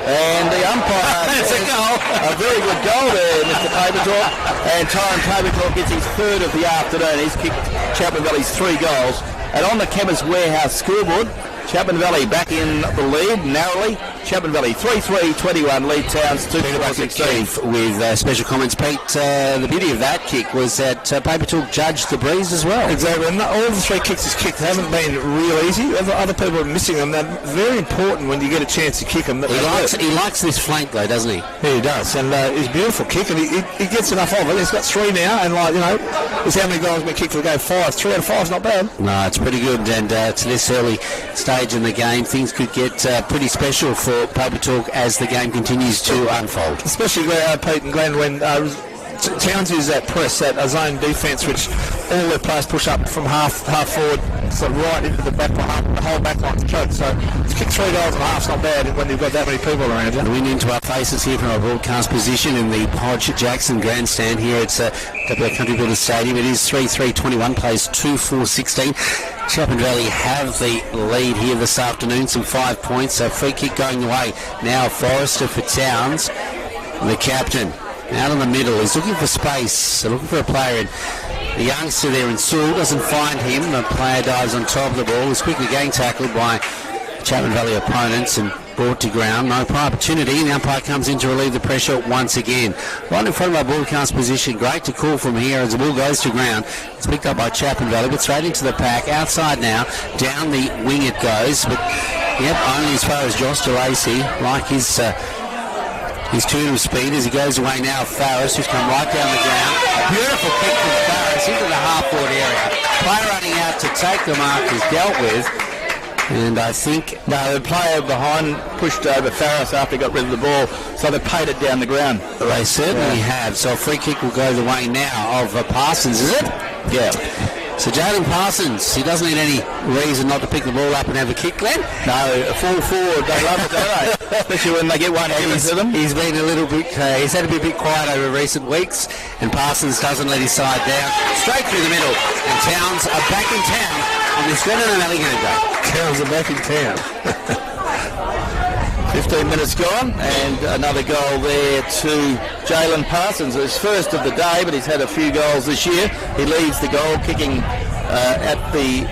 And the umpire That's a goal. A very good goal there, Mr. Papertalk. And Tyrone Papertalk gets his 3rd of the afternoon. He's kicked Chapman Valley's 3 goals. And on the Chemist Warehouse scoreboard, Chapman Valley back in the lead narrowly. Chapman Valley 3-3-21, lead Towns 2-4-16. With special comments, Pete. The beauty of that kick was that Papertalk judged the breeze as well. Exactly. And all the 3 kicks he's kicked haven't been real easy. Other people are missing them. They're very important when you get a chance to kick them. He likes this flank though, doesn't he? Yeah, he does. And it's a beautiful kick, and he gets enough of it. He's got 3 now, and there's how many goals been kicked for the game? 5. 3 out of 5 is not bad. No, it's pretty good. And to this early stage in the game, things could get pretty special for Papertalk as the game continues to unfold. Especially Pete and Glenn, when Towns uses that press, that zone defence, which all their players push up from half forward, so right into the back line, the whole back line's choked. So to kick 3 goals and a half's not bad when you've got that many people around you. The wind into our faces here from our broadcast position in the Podge Jackson grandstand here at WA Country Builder Stadium. It is 3-3-21, plays 2-4-16. Chapman Valley have the lead here this afternoon, some 5 points. A free kick going away now. Forrester for Towns, the captain. Out in the middle, he's looking for space, looking for a player, and the youngster there in Sewell doesn't find him. The player dives on top of the ball, is quickly getting tackled by Chapman Valley opponents and brought to ground. No prior opportunity, and the umpire comes in to relieve the pressure once again. Right in front of our broadcast position, great to call from here as the ball goes to ground. It's picked up by Chapman Valley, but straight into the pack, outside now, down the wing it goes, but only as far as Josh DeLacy, like his turn of speed as he goes away now. Farris, who's come right down the ground. A beautiful kick from Farris into the half-forward area. Player running out to take the mark is dealt with. And I think the player behind pushed over Farris after he got rid of the ball, so they paid it down the ground. They certainly have. So a free kick will go the way now of Parsons, is it? Yeah. So Jalen Parsons, he doesn't need any reason not to pick the ball up and have a kick, Glenn. No, a full forward, they love it, don't they? Especially when they get one given to them. He's been a little bit, he's had to be a bit quiet over recent weeks, and Parsons doesn't let his side down. Straight through the middle, and Towns are back in town on this Glenn and O'Malley game day. Towns are back in town. 15 minutes gone, and another goal there to Jalen Parsons. His first of the day, but he's had a few goals this year. He leads the goal kicking at the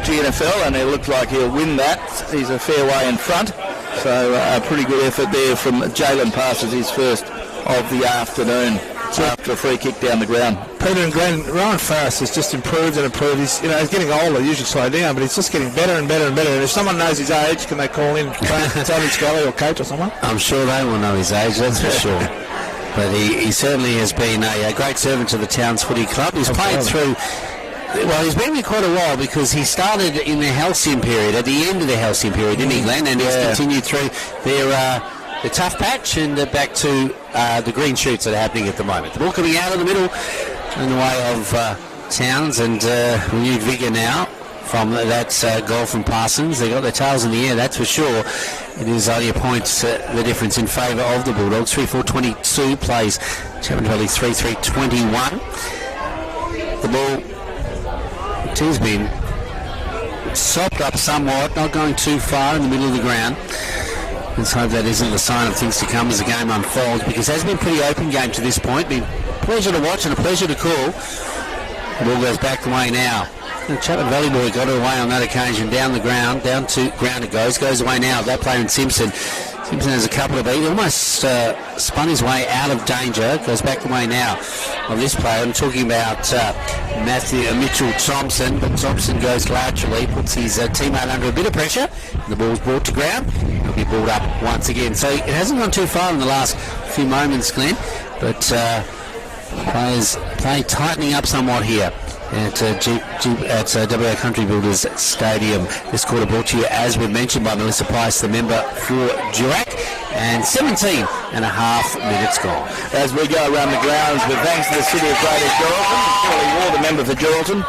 GNFL, and it looks like he'll win that. He's a fair way in front, so a pretty good effort there from Jalen Parsons, his first of the afternoon. After a free kick down the ground. Peter and Glenn, Ryan Farris has just improved and improved. He's getting older, usually slow down, but he's just getting better and better and better. And if someone knows his age, can they call in Tony Scully or coach or someone? I'm sure they will know his age, that's for sure. But he certainly has been a great servant to the Towns Footy Club. He's played through... Well, he's been there quite a while because he started in the halcyon period, at the end of the halcyon period, didn't he, Glenn? And he's continued through their... the tough patch and back to the green shoots that are happening at the moment. The ball coming out of the middle in the way of Towns, and renewed vigour now from that goal from Parsons. They got their tails in the air, that's for sure. It is only a point the difference in favour of the Bulldogs. 3-4-22 plays Chapman Valley 3-3-21. The ball has been sopped up somewhat, not going too far in the middle of the ground. Let's hope that isn't the sign of things to come as the game unfolds, because it has been a pretty open game to this point. Been a pleasure to watch and a pleasure to call. The ball goes back the way now. The Chapman Valley boy got it away on that occasion. Down the ground, down to ground it goes away now. That player in Simpson. Simpson has a couple of beats. Almost spun his way out of danger. Goes back the way now of this player. I'm talking about Mitchell Thompson, but Thompson goes laterally, puts his teammate under a bit of pressure. And the ball's brought to ground. It'll be brought up once again. So it hasn't gone too far in the last few moments, Glenn, but players tightening up somewhat here at WA Country Builders Stadium. This quarter brought to you, as we mentioned, by Melissa Price, the member for Durack, and 17 and a half minutes gone. As we go around the grounds, with thanks to the City of Greater Geraldton, Shirley Ward, the member for Geraldton.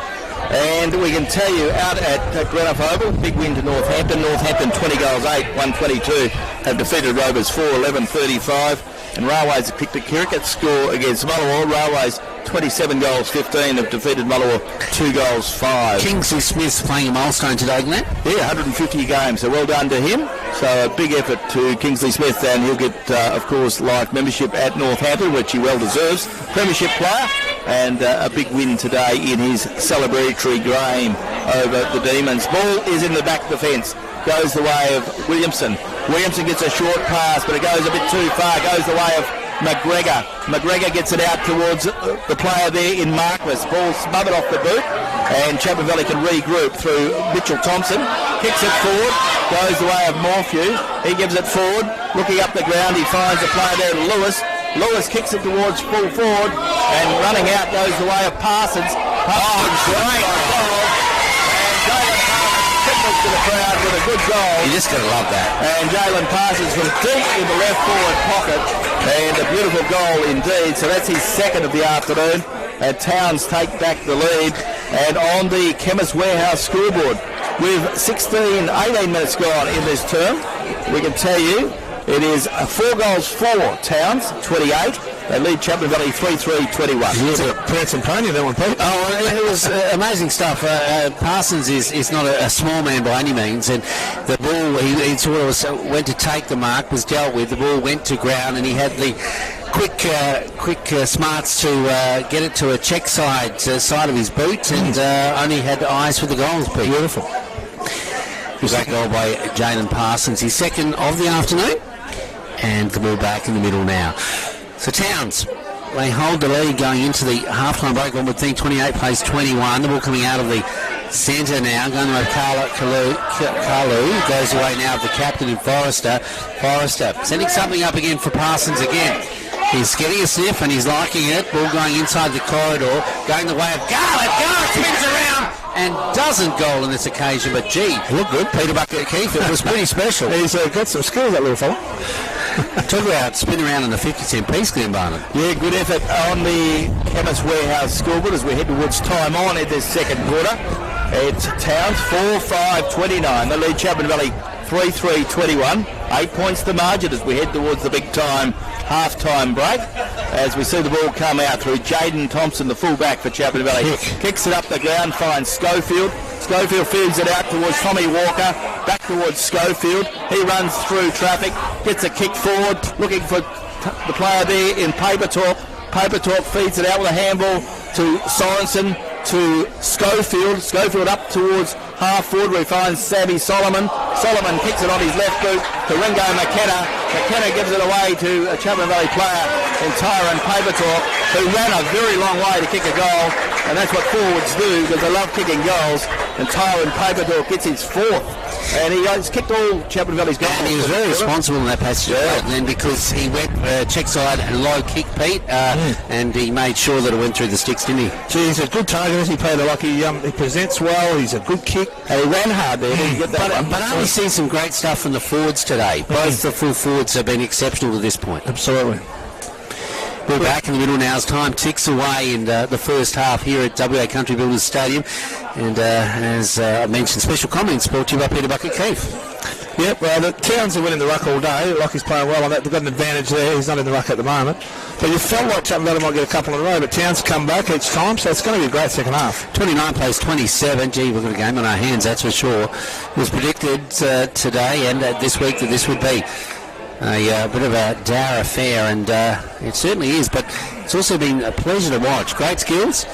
And we can tell you, out at Greenock Oval, big win to Northampton. Northampton 20 goals 8, 122, have defeated Rovers 4-11-35. And Railways have picked a cricket score against Mullawa. Railways 27 goals 15, have defeated Mullawa 2 goals 5. Kingsley Smith's playing a milestone today, Glenn. Yeah, 150 games, so well done to him. So a big effort to Kingsley Smith, and he'll get, of course, life membership at Northampton, which he well deserves. Premiership player, and a big win today in his celebratory game over the Demons. Ball is in the back of the fence. Goes the way of Williamson. Williamson gets a short pass, but it goes a bit too far. Goes the way of McGregor. McGregor gets it out towards the player there in Marquis. Ball smothered off the boot, and Chapman Valley can regroup through Mitchell Thompson. Kicks it forward. Goes the way of Morphew. He gives it forward. Looking up the ground, he finds a player there, Lewis. Lewis kicks it towards full forward, and running out goes the way of Parsons. Great goal. To the crowd with a good goal. You just gotta love that. And Jalen Parsons from deep in the left forward pocket, and a beautiful goal indeed. So that's his second of the afternoon. And Towns take back the lead. And on the Chemist Warehouse scoreboard, with 18 minutes gone in this term, we can tell you it is 4 goals for Towns, 28. They lead Chapman Valley 3-3-21. Pants and pony, that one, Pete. Oh, it was amazing stuff. Parsons is not a small man by any means, and the ball, he sort of went to take the mark, was dealt with, the ball went to ground, and he had the quick smarts to get it to a check side of his boot, and only had eyes for the goals. Pete. Beautiful. Great goal by Jalen Parsons, his second of the afternoon, and the ball back in the middle now. So Towns, they hold the lead going into the half-time break. One would think 28 plays 21. The ball coming out of the centre now, going to Kalu. Goes away now of the captain in Forrester. Forrester sending something up again for Parsons again. He's getting a sniff and he's liking it. Ball going inside the corridor, going the way of Garlett. Garlett spins around and doesn't goal on this occasion, but gee, look good. Peter Bucket Keefe, it was pretty special. He's got some skills, that little fella. Talk about spin around in the 50-cent piece, Glenn Barnett. Yeah, good effort on the Chemist Warehouse scoreboard as we head towards time on in this second quarter. It's Towns 4-5-29. They lead Chapman Valley 3-3-21. 8 points the margin as we head towards the big time half-time break. As we see the ball come out through Jaden Thompson, the full-back for Chapman Valley. Kicks it up the ground, finds Schofield. Schofield feeds it out towards Tommy Walker, back towards Schofield. He runs through traffic, gets a kick forward, looking for the player there in Papertalk. Papertalk feeds it out with a handball to Sorensen, to Schofield. Schofield up towards half forward where he finds Sammy Solomon. Solomon kicks it on his left boot to Ringo McKenna. McKenna gives it away to a Chapman Valley player in Tyron Papertalk, who ran a very long way to kick a goal, and that's what forwards do because they love kicking goals. And Tyron Papertalk gets his fourth, and he has kicked all Chapman Valley's goals. And he was very responsible in that passage then because he went check side and low kick, Pete, and he made sure that it went through the sticks, didn't he? Gee, he's a good target. He played like he presents well. He's a good kick. And he ran hard there. He get that but aren't we seeing some great stuff from the forwards today? Both the full forwards have been exceptional to this point. Absolutely. We're back in the middle now as time ticks away in the first half here at WA Country Builders Stadium. And as I mentioned, special comments brought to you by Peter Bucket Keefe. Yep, well, the Towns are winning the ruck all day. Lockie's playing well on that. They've got an advantage there. He's not in the ruck at the moment. But you felt like Chapman Valley might get a couple in a row, but Towns come back each time, so it's going to be a great second half. 29 plays 27. Gee, we've got a game on our hands, that's for sure. It was predicted today and this week that this would be a bit of a dour affair, and it certainly is, but it's also been a pleasure to watch. Great skills,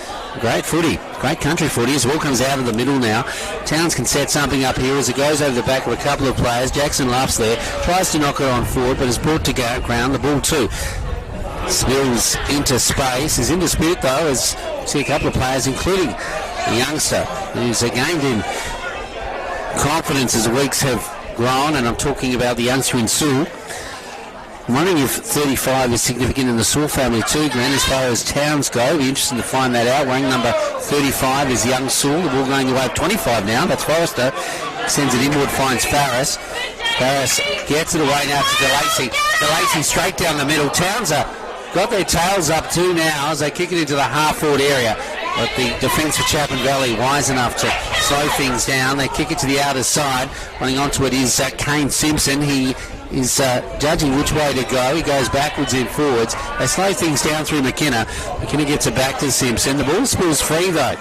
great footy, great country footy as the ball comes out of the middle now. Towns can set something up here as it goes over the back of a couple of players. Jackson laughs there, tries to knock it on forward, but is brought to ground. The ball too spills into space. Is in dispute though, as you see a couple of players, including a youngster who's gained in confidence as the weeks have grown, and I'm talking about the youngster in Sewell. I'm wondering if 35 is significant in the Sewell family too, Grant, as far as Towns go. It'll be interesting to find that out. Wearing number 35 is young Sewell. The ball going the way of 25 now. That's Forrester. Sends it inward, finds Farris. Farris gets it away now to DeLacy. DeLacy straight down the middle. Towns got their tails up too now as they kick it into the half-forward area. But the defence for Chapman Valley wise enough to slow things down. They kick it to the outer side. Running onto it is Kane Simpson. He is judging which way to go. He goes backwards and forwards. They slow things down through McKenna. McKenna gets it back to Simpson. The ball spills free though.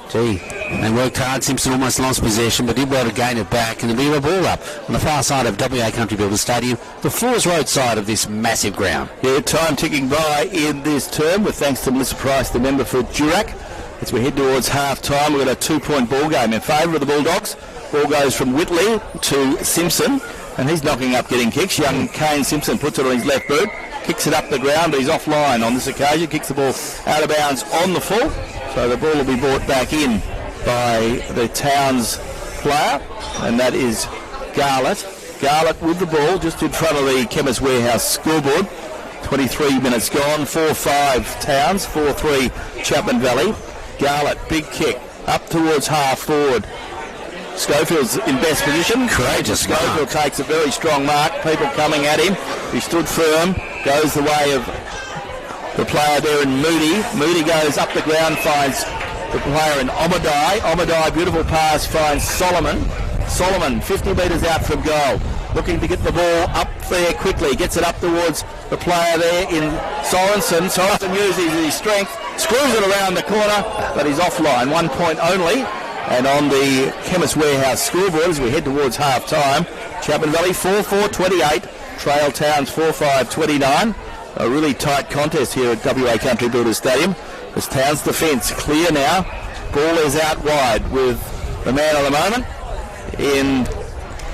Gee, they worked hard. Simpson almost lost possession, but did well to gain it back. And there'll be a ball up on the far side of WA Country Builders Stadium, the Fours Road side of this massive ground. Yeah, time ticking by in this term, with thanks to Melissa Price, the member for Durack. As we head towards half-time, we've got a 2-point ball game in favour of the Bulldogs. Ball goes from Whitley to Simpson, and he's knocking up getting kicks. Young Kane Simpson puts it on his left boot, kicks it up the ground, but he's offline on this occasion, kicks the ball out of bounds on the full. So the ball will be brought back in by the Towns player, and that is Garlett. Garlett with the ball just in front of the Chemist Warehouse scoreboard. 23 minutes gone, 4-5 Towns, 4-3 Chapman Valley. Garlett, big kick, up towards half forward. Schofield's in best position. Courageous Schofield takes a very strong mark. People coming at him. He stood firm, goes the way of the player there in Moody. Moody goes up the ground, finds the player in Omadai. Omadai, beautiful pass, finds Solomon. Solomon, 50 metres out from goal. Looking to get the ball up there quickly. Gets it up towards the player there in Sorensen. Sorensen uses his strength, screws it around the corner, but he's offline. 1 point only. And on the Chemist Warehouse scoreboard as we head towards half-time, Chapman Valley 4-4-28, Trail Towns 4-5-29. A really tight contest here at WA Country Builders Stadium. As Towns defence clear now. Ball is out wide with the man of the moment in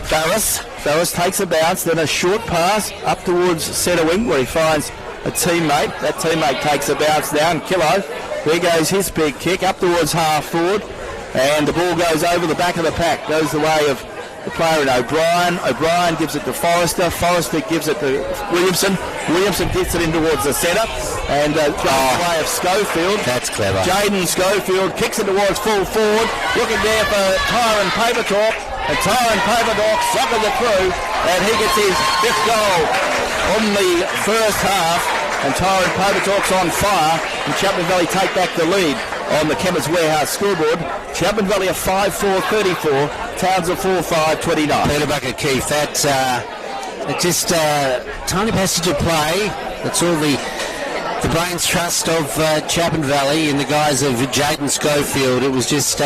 Farris. Farris takes a bounce, then a short pass up towards centre wing where he finds a teammate. That teammate takes a bounce down. Kilo. There goes his big kick up towards half forward. And the ball goes over the back of the pack. Goes the way of the player in O'Brien. O'Brien gives it to Forrester. Forrester gives it to Williamson. Williamson gets it in towards the centre. And goes the way of Schofield. That's clever. Jaden Schofield kicks it towards full forward. Looking there for Tyron Papertalk. And Tyron Papadok suckers it through, and he gets his 5th goal on the first half. And Tyron Papadok's on fire, and Chapman Valley take back the lead on the Chemist Warehouse scoreboard. Chapman Valley are 5-4-34, Towns are 4-5-29. Peter Bucket Keith, that's just tiny passage of play. That's all the brains trust of Chapman Valley in the guise of Jaden Schofield. It was just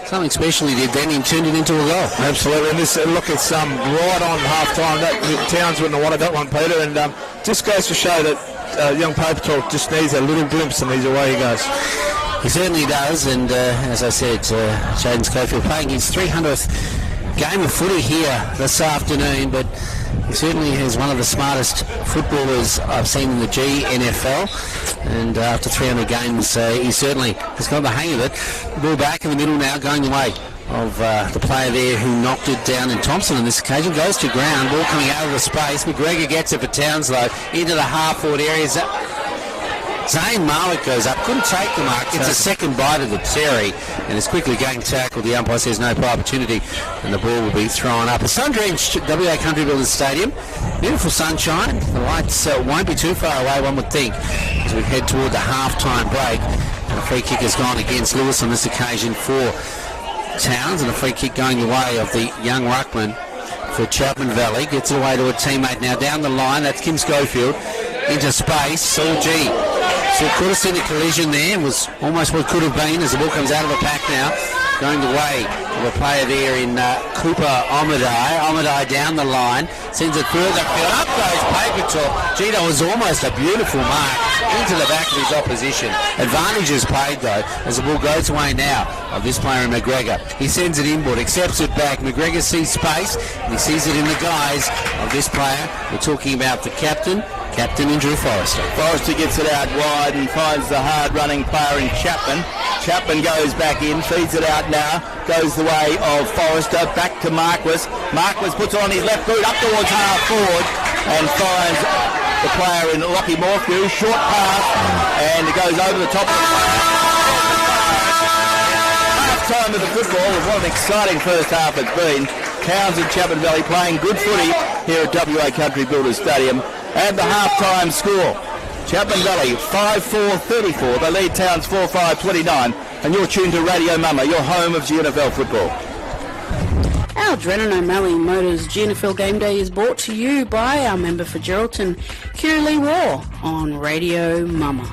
something special he did then. He turned it into a goal. Absolutely. And this, look, it's right on half-time. Towns wouldn't have wanted that one, Peter. And just goes to show that young Paper Talk just needs a little glimpse and he's away he goes. He certainly does. And as I said, Jaden Schofield playing his 300th game of footy here this afternoon, but he certainly is one of the smartest footballers I've seen in the GNFL, and after 300 games he certainly has got the hang of it. The ball back in the middle now, going the way of the player there who knocked it down in Thompson on this occasion. Goes to ground, ball coming out of the space. McGregor gets it for Townslow into the half-forward area. Zane Marwick goes up, couldn't take the mark. It's a second bite of the cherry, and is quickly getting tackled. The umpire says no opportunity, and the ball will be thrown up. A sun-drenched WA Country Builders Stadium. Beautiful sunshine. The lights won't be too far away, one would think, as we head toward the half-time break. And a free kick has gone against Lewis on this occasion for Towns, and a free kick going the way of the young ruckman for Chapman Valley. Gets it away to a teammate now down the line. That's Kim Schofield into space. Saul G. So could have seen a collision there. It was almost what could have been as the ball comes out of the pack now. Going the way of a player there in Cooper Omadai. Omadai down the line. Sends it further field. Up goes Paper Top. Gee, that was almost a beautiful mark into the back of his opposition. Advantage is paid though as the ball goes away now of this player in McGregor. He sends it inboard, accepts it back. McGregor sees space and he sees it in the guise of this player. We're talking about the captain in Drew Forrester. Forrester gets it out wide and finds the hard-running player in Chapman. Chapman goes back in, feeds it out now, goes the way of Forrester, back to Marquis. Marquis puts it on his left boot, up towards half-forward, and finds the player in Lockie Morphew. Short pass, and it goes over the top of the half-time of the football. What an exciting first half it's been. Towns and Chapman Valley playing good footy here at WA Country Builders Stadium. And the half-time score. Chapman Valley 5-4-34. They lead Towns 4-5-29. And you're tuned to Radio Mama, your home of GNFL football. Our Drennan O'Malley Motors GNFL Game Day is brought to you by our member for Geraldton, Kira Lee Raw, on Radio Mama.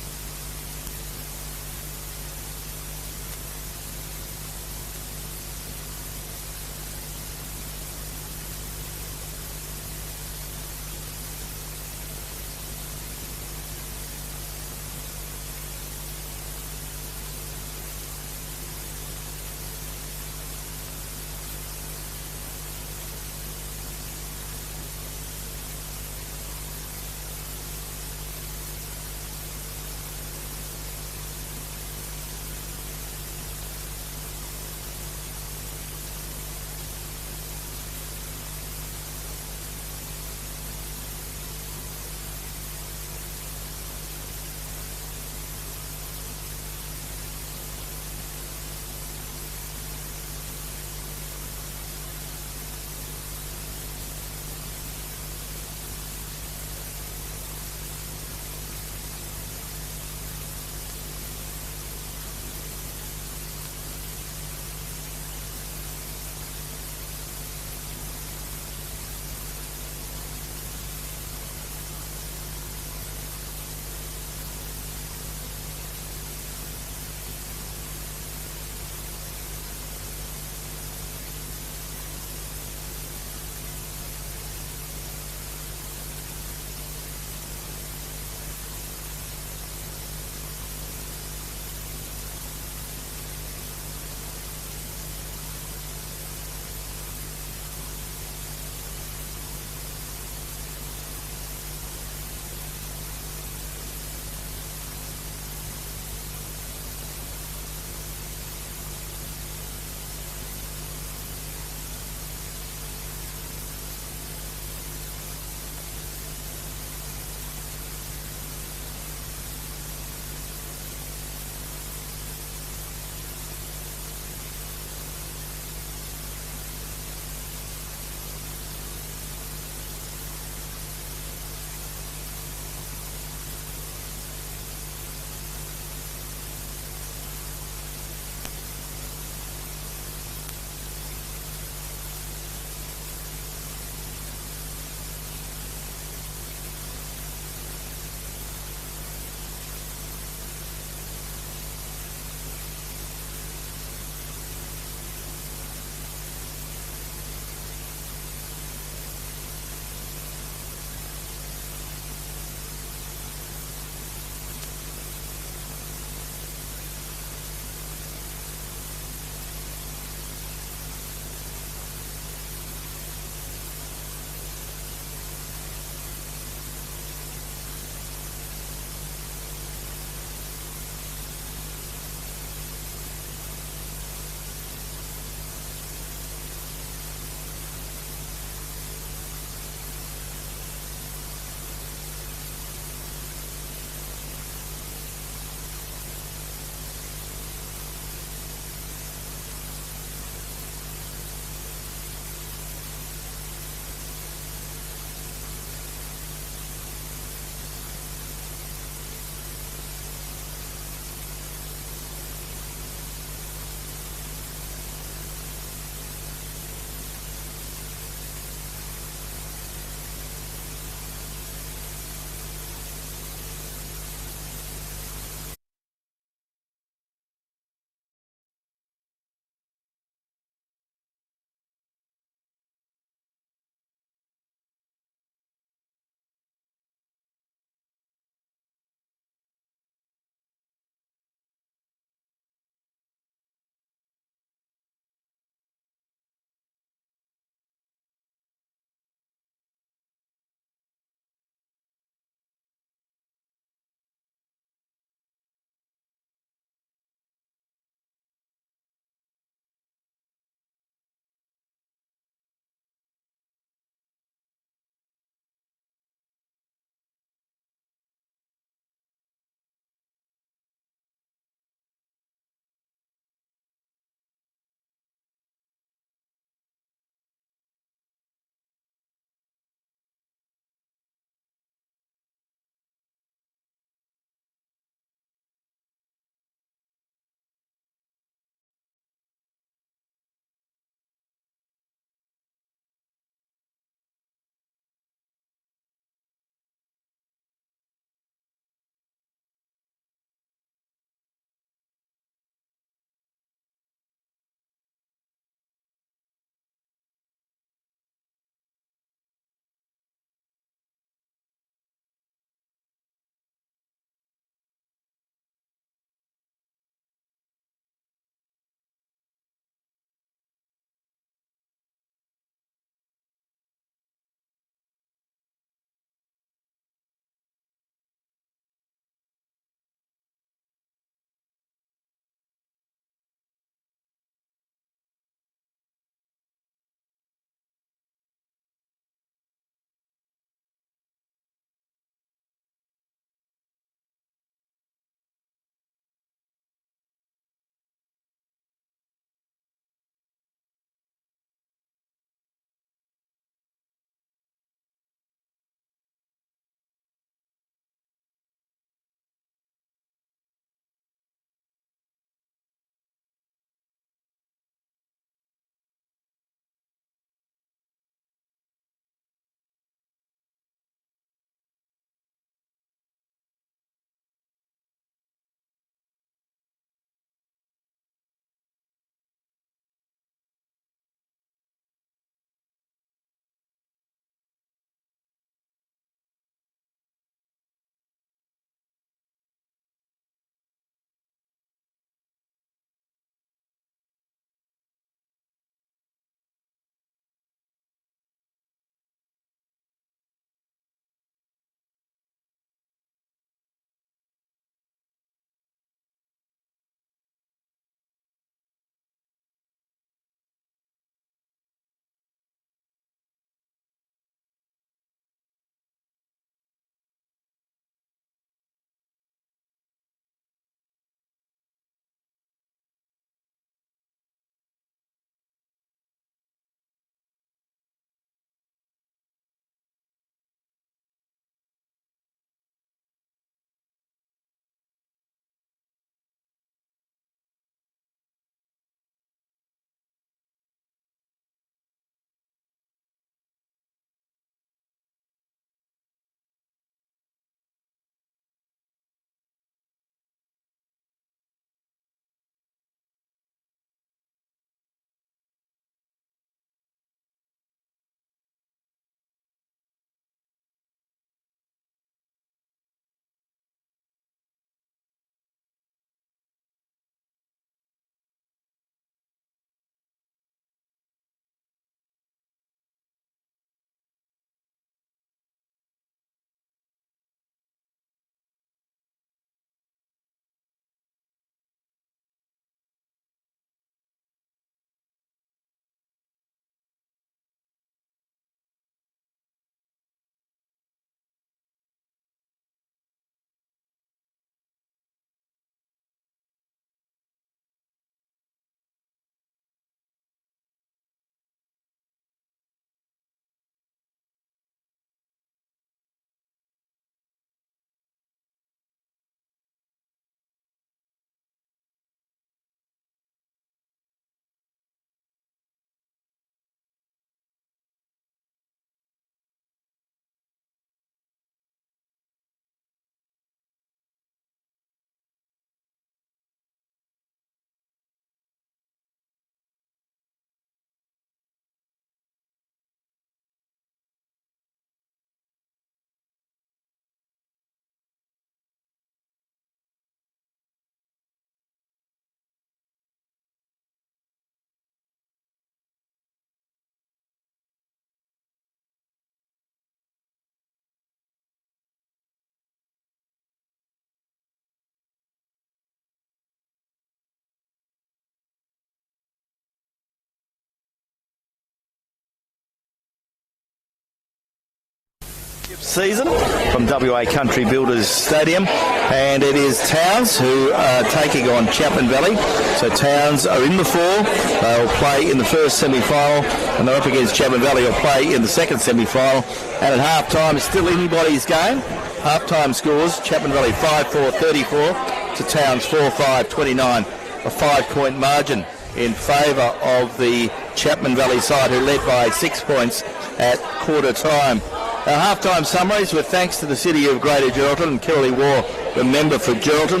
season from WA Country Builders Stadium, and it is Towns who are taking on Chapman Valley. So Towns are in the 4. They'll play in the first semi-final, and they're up against Chapman Valley, who'll play in the second semi-final. And at half-time, it's still anybody's game. Half-time scores, Chapman Valley 5-4-34 to Towns 4-5-29. A 5-point margin in favour of the Chapman Valley side, who led by 6 points at quarter time. Our half-time summaries were thanks to the City of Greater Geraldton and Kirrily War, the member for Geraldton.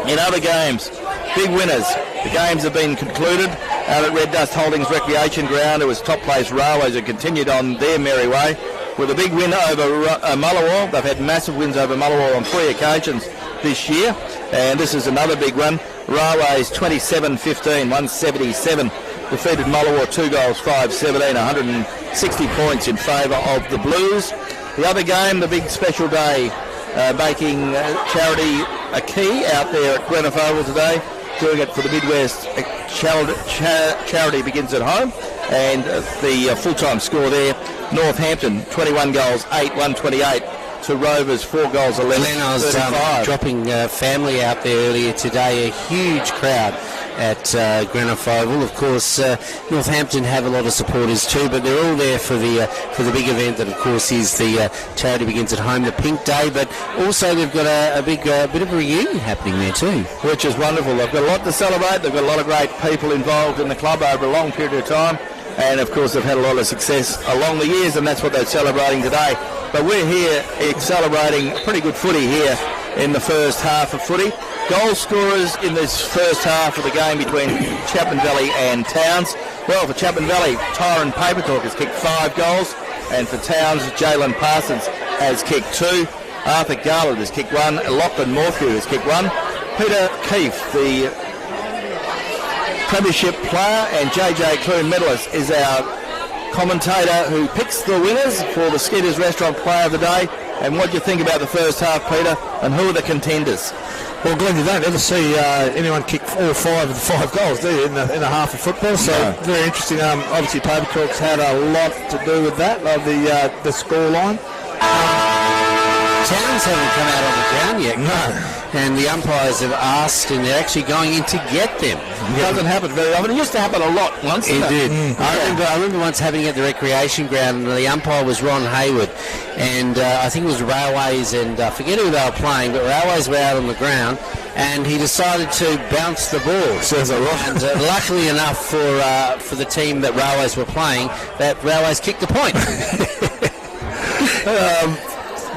In other games, big winners. The games have been concluded out at Red Dust Holdings Recreation Ground. It was top place Railways who continued on their merry way with a big win over Mullawar. They've had massive wins over Mullawar on 3 occasions this year, and this is another big one. Railways 27-15, 177. Defeated Mullawar 2 goals, 5-17, 160 points in favour of the Blues. The other game, the big special day, making charity a key out there at Grenfell Oval today, doing it for the Midwest. Charity begins at home, and the full-time score there, Northampton 21 goals, 8, 128 to Rovers, 4 goals, 11. Glenn, I was dropping family out there earlier today, a huge crowd at Grenfell Oval. Of course, Northampton have a lot of supporters too, but they're all there for the big event that, of course, is the Charity Begins at Home, the Pink Day. But also they've got a big bit of a reunion happening there too, which is wonderful. They've got a lot to celebrate. They've got a lot of great people involved in the club over a long period of time, and of course they've had a lot of success along the years, and that's what they're celebrating today. But we're here celebrating pretty good footy here in the first half of footy. Goal scorers in this first half of the game between Chapman Valley and Towns. Well, for Chapman Valley, Tyron Papertalk has kicked 5 goals, and for Towns, Jalen Parsons has kicked 2. Arthur Garland has kicked 1. Lachlan Morphew has kicked 1. Peter Keefe, the Premiership player and JJ Clune medalist, is our commentator who picks the winners for the Skeeters Restaurant Player of the Day. And what do you think about the first half, Peter, and who are the contenders? Well, Glenn, you don't ever see anyone kick all 5 of the 5 goals, do you, in a half of football? So no. Very interesting. Obviously, Papertalk's had a lot to do with that, the score line. Towns haven't come out on the ground yet. No. And the umpires have asked, and they're actually going in to get them. It doesn't happen very often. It used to happen a lot once. It did. I remember once having it at the recreation ground, and the umpire was Ron Hayward, and I think it was Railways, and I forget who they were playing, but Railways were out on the ground, and he decided to bounce the ball. Sounds like right. And luckily enough for the team that Railways were playing, that Railways kicked the point.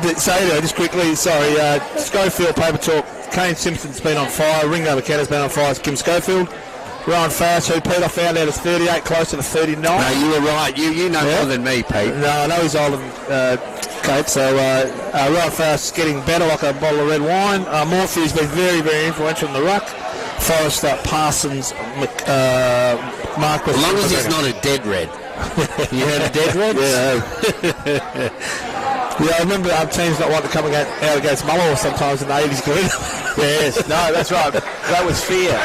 Just quickly, Schofield, Papertalk, Kane Simpson's been on fire, Ringo McKenna's been on fire, Kim Schofield, Ryan Faust, who Peter found out is 38, closer to 39. No, you were right. You know more than me, Pete. No, I know he's older than Kate, so Ryan Faust's getting better like a bottle of red wine. Morphew's been very, very influential in the ruck. Forrester, Parsons, Marcus. As long as he's not a dead red. You heard of dead red? Yeah. Yeah, I remember teams not wanting to come out against Mullawar sometimes in the 80s, Glenn. Yes, no, that's right. That was fear.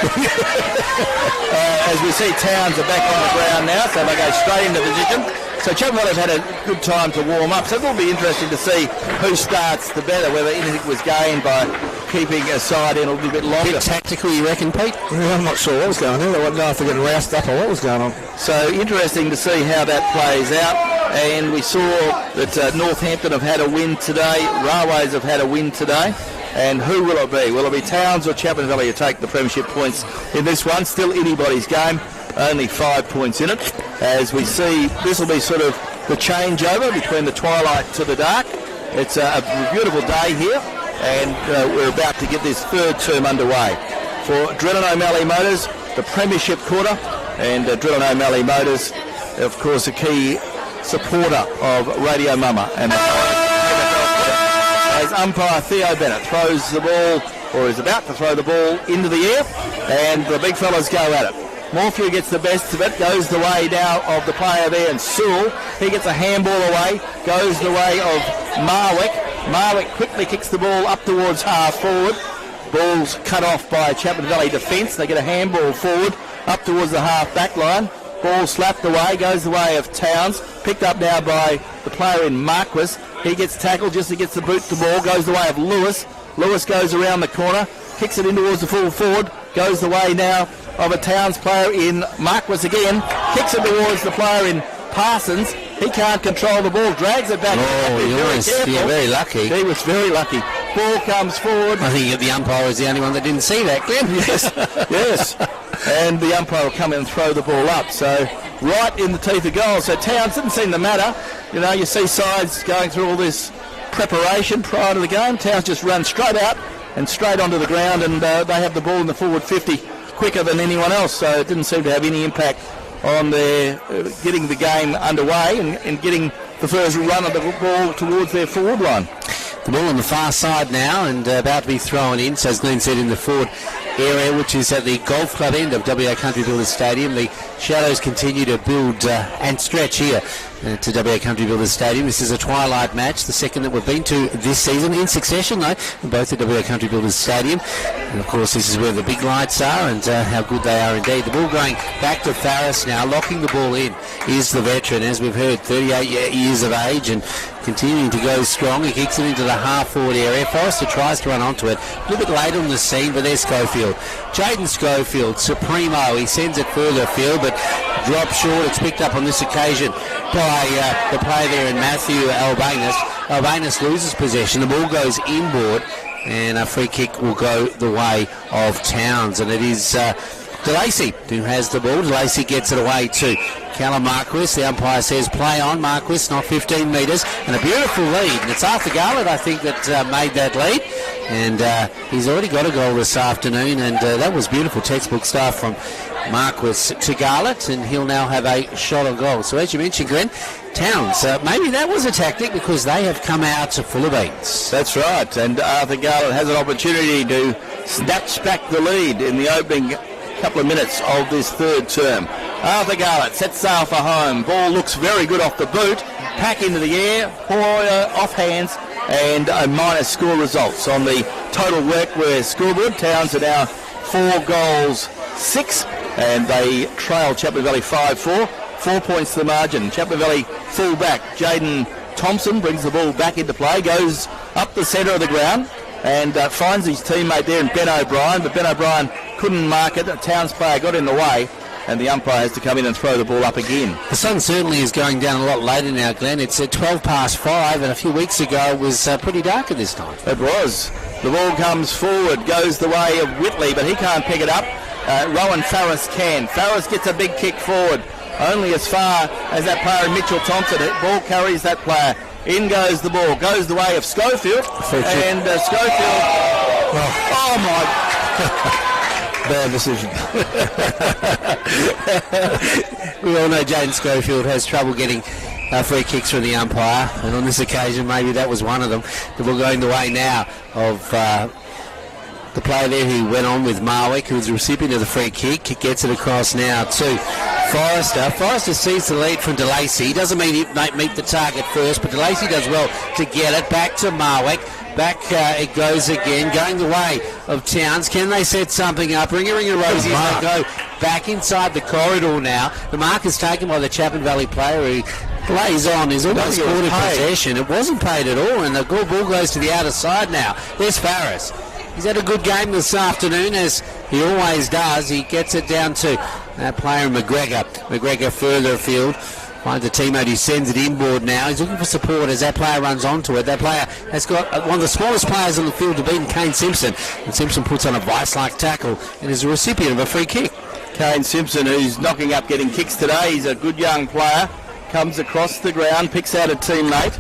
As we see, Towns are back on the ground now, so they go straight into position. So Chapman have had a good time to warm up, so it'll be interesting to see who starts the better, whether anything was gained by keeping a side in a little bit longer. Bit tactical, you reckon, Pete? Well, I'm not sure what was going on. I don't know if they're getting roused up or what was going on. So interesting to see how that plays out. And we saw that Northampton have had a win today. Railways have had a win today. And who will it be? Will it be Towns or Chapman Valley who take the premiership points in this one? Still anybody's game. Only 5 points in it. As we see, this will be sort of the changeover between the twilight to the dark. It's a beautiful day here, and we're about to get this third term underway. For Drennan O'Malley Motors, the premiership quarter, and Drennan O'Malley Motors, of course, a key supporter of Radio Mama. And as umpire Theo Bennett throws the ball, or is about to throw the ball into the air, and the big fellas go at it. Morphew gets the best of it, goes the way now of the player there, and Sewell, he gets a handball away, goes the way of Marwick. Marwick quickly kicks the ball up towards half forward. Ball's cut off by Chapman Valley defence. They get a handball forward, up towards the half back line. Ball slapped away, goes the way of Towns, picked up now by the player in Marquis. He gets tackled just as he gets the boot. The ball goes the way of Lewis. Lewis goes around the corner, kicks it in towards the full forward, goes the way now of a Towns player in Marquis again, kicks it towards the player in Parsons. He can't control the ball, drags it back. Very lucky. He was very lucky. Ball comes forward. I think the umpire was the only one that didn't see that, Glenn. Yes. And the umpire will come in and throw the ball up. So right in the teeth of goal. So Towns didn't seem to matter. You see sides going through all this preparation prior to the game. Towns just run straight out and straight onto the ground, and they have the ball in the forward 50 quicker than anyone else. So it didn't seem to have any impact on their getting the game underway and getting the first run of the ball towards their forward line. The ball on the far side now and about to be thrown in, so as Glenn said, in the forward area, which is at the Golf Club end of WA Country Builders Stadium. The shadows continue to build and stretch here to WA Country Builders Stadium. This is a twilight match, the second that we've been to this season in succession, though, both at WA Country Builders Stadium. And of course, this is where the big lights are and how good they are indeed. The ball going back to Farris now, locking the ball in is the veteran, as we've heard, 38 years of age and continuing to go strong. He kicks it into the half-forward area. Forrester tries to run onto it. A little bit late on the scene, but there's Schofield. Jaden Schofield, Supremo. He sends it further afield, but drops short. It's picked up on this occasion by the player there in Matthew Albanus. Albanus loses possession. The ball goes inboard, and a free kick will go the way of Towns. And it is DeLacy who has the ball. DeLacy gets it away to Callum Marquis. The umpire says play on. Marquis, not 15 metres, and a beautiful lead. And it's Arthur Garlett, I think, that made that lead. And he's already got a goal this afternoon, and that was beautiful textbook stuff from Marquis to Garlett, and he'll now have a shot on goal. So as you mentioned, Glenn, Towns, maybe that was a tactic because they have come out full of beats. That's right, and Arthur Garlett has an opportunity to snatch back the lead in the opening couple of minutes of this third term. Arthur Garlett sets sail for home. Ball looks very good off the boot. Pack into the air, Hoyer off hands, and a minus score results on the total workwear scoreboard. Towns are now 4-6, and they trail Chapman Valley 5-4. 4 points to the margin. Chapman Valley full back. Jaden Thompson brings the ball back into play, goes up the centre of the ground, and finds his teammate there in Ben O'Brien, but Ben O'Brien couldn't mark it. A Towns player got in the way, and the umpire has to come in and throw the ball up again. The sun certainly is going down a lot later now, Glenn. It's at 5:12, and a few weeks ago it was pretty dark at this time. It was. The ball comes forward, goes the way of Whitley, but he can't pick it up. Rowan Farris can. Farris gets a big kick forward, only as far as that player Mitchell Thompson. Ball carries that player. In goes the ball, goes the way of Schofield, and Schofield. Oh my! Bad decision. We all know Jaden Schofield has trouble getting free kicks from the umpire, and on this occasion maybe that was one of them. The ball going the way now of the player there who went on with Marwick, who was the recipient of the free kick. He gets it across now to Forrester. Forrester sees the lead from DeLacy. He doesn't meet the target first, but DeLacy does well to get it back to Marwick. Back it goes again, going the way of Towns. Can they set something up? Ring a Rosie as they go back inside the corridor now. The mark is taken by the Chapman Valley player who plays on. He's almost caught in possession. It wasn't paid at all, and the ball goes to the outer side now. There's Farris. He's had a good game this afternoon, as he always does. He gets it down to that player McGregor. McGregor further afield. Finds a teammate who sends it inboard now. He's looking for support as that player runs onto it. That player has got one of the smallest players on the field to beat, Kane Simpson. And Simpson puts on a vice-like tackle and is a recipient of a free kick. Kane Simpson, who's knocking up getting kicks today. He's a good young player. Comes across the ground, picks out a teammate.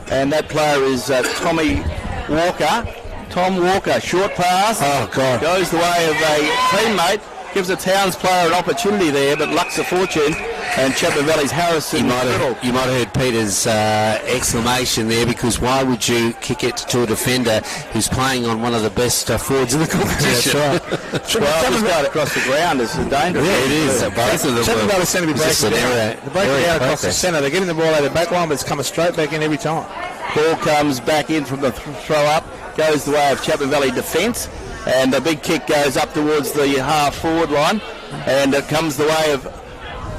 And that player is Tommy Walker. Tom Walker, short pass. Oh, God. Goes the way of a teammate. Gives a Towns player an opportunity there, but luck's a fortune. And Chapman Valley's Harrison. You might have heard Peter's exclamation there, because why would you kick it to a defender who's playing on one of the best forwards in the competition? That's right. Well, just right across the ground is dangerous. Yeah, it is. Both of them. Chapman Valley seem to be breaking down. They're breaking down across the centre. They're getting the ball out of the back line, but it's coming straight back in every time. Ball comes back in from the throw up, goes the way of Chapman Valley defence, and a big kick goes up towards the half-forward line, and it comes the way of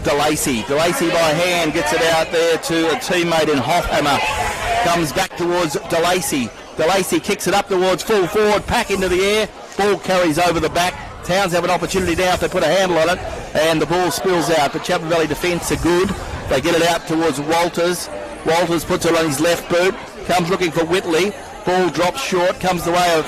DeLacy. DeLacy by hand gets it out there to a teammate in Hoffhammer. Comes back towards DeLacy. DeLacy kicks it up towards full forward. Pack into the air. Ball carries over the back. Towns have an opportunity now if they put a handle on it. And the ball spills out. But Chapman Valley defence are good. They get it out towards Walters. Walters puts it on his left boot. Comes looking for Whitley. Ball drops short. Comes the way of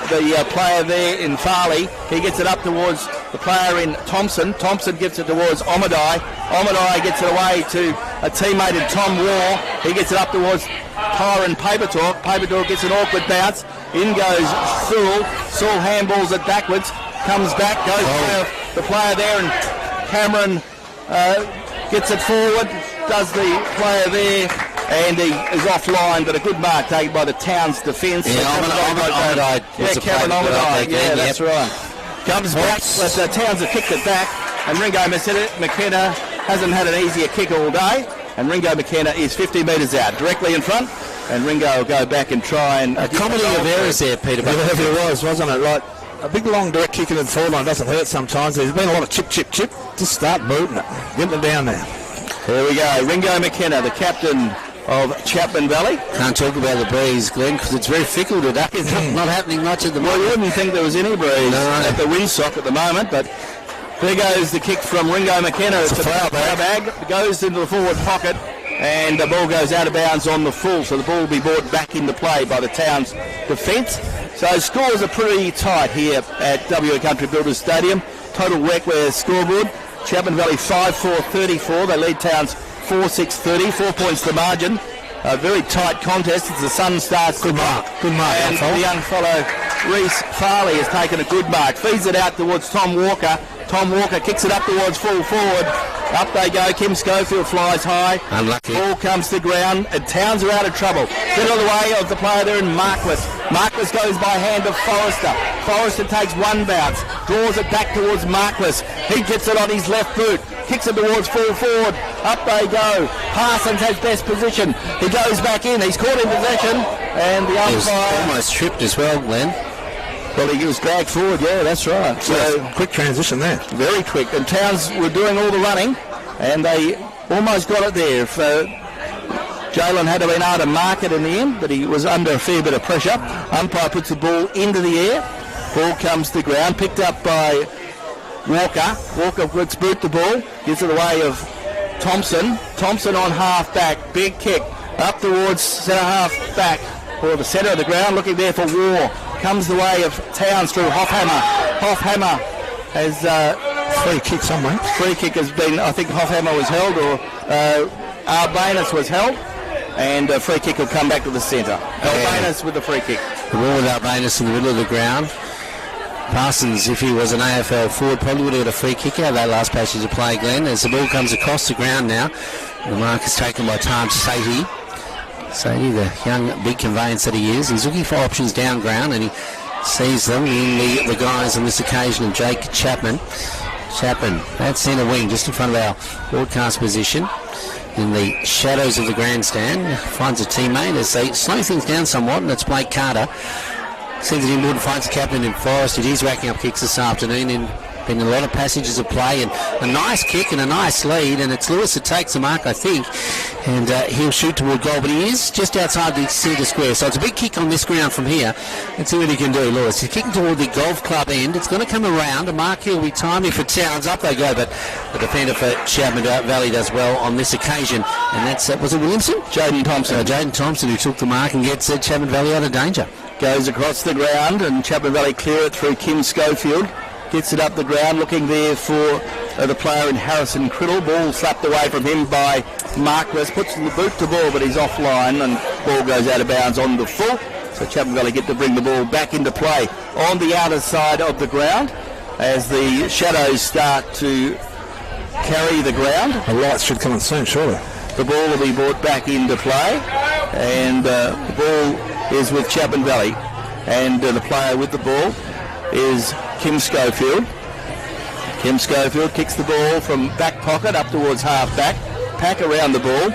the player there in Farley. He gets it up towards the player in Thompson. Thompson gets it towards Omadai. Omadai gets it away to a teammate in Tom War. He gets it up towards Tyron Papertalk. Papertalk gets an awkward bounce. In goes Sewell. Sewell handballs it backwards. Comes back. Goes the player there, and Cameron gets it forward. Does the player there. And he is offline, but a good mark taken by the Towns defence. Yeah, Omadai. Cameron Omadai. Yeah, that's right. Comes back, but the Towns have kicked it back. And Ringo McKenna hasn't had an easier kick all day. And Ringo McKenna is 50 metres out, directly in front. And Ringo will go back and try and... A comedy of errors there, Peter. Whatever it was, wasn't it? Like a big long direct kick into the forward line doesn't hurt sometimes. There's been a lot of chip. Just start moving it. Get them down there. There we go. Ringo McKenna, the captain of Chapman Valley. Can't talk about the breeze, Glenn, because it's very fickle today. It's not happening much at the moment. Well, you wouldn't think there was any breeze at the windsock at the moment, but there goes the kick from Ringo McKenna. It's a foul bag. Goes into the forward pocket, and the ball goes out of bounds on the full, so the ball will be brought back into play by the Towns defence. So scores are pretty tight here at WA Country Builders Stadium. Total Workwear scoreboard. Chapman Valley 5-4-34. They lead Towns 4-6-30, 4 points to margin. A very tight contest as the sun starts to mark. Good mark. And the young fellow Reece Farley has taken a good mark. Feeds it out towards Tom Walker. Tom Walker kicks it up towards full forward. Up they go. Kim Schofield flies high. Unlucky. Ball comes to ground, and Towns are out of trouble. Get out of the way of the player there in Marquis. Marquis goes by hand of Forrester. Forrester takes one bounce, draws it back towards Marquis. He gets it on his left boot, kicks it towards full forward. Up they go. Parsons has best position. He goes back in. He's caught in possession, and the umpire... He was almost tripped as well, Glenn. Well, he was dragged forward, yeah, that's right. So quick transition there. Very quick. And Towns were doing all the running, and they almost got it there. If Jalen had been able to mark it in the end, but he was under a fair bit of pressure. Umpire puts the ball into the air. Ball comes to ground, picked up by Walker. Walker gets boot the ball, gives it away of Thompson. Thompson on half back, big kick up towards centre half back, or the centre of the ground, looking there for War. Comes the way of Towns through Hoffhammer. Hoffhammer has free kick somewhere. Free kick has been, I think Hoffhammer was held, or Albanus was held, and a free kick will come back to the centre. Albanus with the free kick. The ball with Albanus in the middle of the ground. Parsons, if he was an AFL forward, probably would have got a free kick out of that last passage of play, Glenn. As the ball comes across the ground now, the mark is taken by Tom Sadie. Sadie, the young big conveyance that he is, he's looking for options down ground, and he sees them in the guys on this occasion of Jake Chapman. Chapman, that centre wing just in front of our broadcast position in the shadows of the grandstand, finds a teammate as they slow things down somewhat, and it's Blake Carter. Seems that he would finds the captain in Forest. It is racking up kicks this afternoon, and been a lot of passages of play, and a nice kick and a nice lead, and it's Lewis that takes the mark, I think, and he'll shoot toward goal, but he is just outside the centre square, so it's a big kick on this ground from here. Let's see what he can do, Lewis. He's kicking toward the golf club end. It's going to come around. A mark here will be timely for Towns. Up they go, but the defender for Chapman Valley does well on this occasion, and that's, was it Williamson? Jaden Thompson. Jaden Thompson, who took the mark and gets Chapman Valley out of danger. Goes across the ground, and Chapman Valley clear it through Kim Schofield. Gets it up the ground, looking there for the player in Harrison Criddle. Ball slapped away from him by Marquis. Puts the boot to ball, but he's offline, and ball goes out of bounds on the full. So Chapman Valley get to bring the ball back into play on the outer side of the ground as the shadows start to carry the ground. The lights should come on soon, surely. The ball will be brought back into play, and the ball is with Chapman Valley, and the player with the ball is Kim Schofield. Kim Schofield kicks the ball from back pocket up towards half back. Pack around the ball.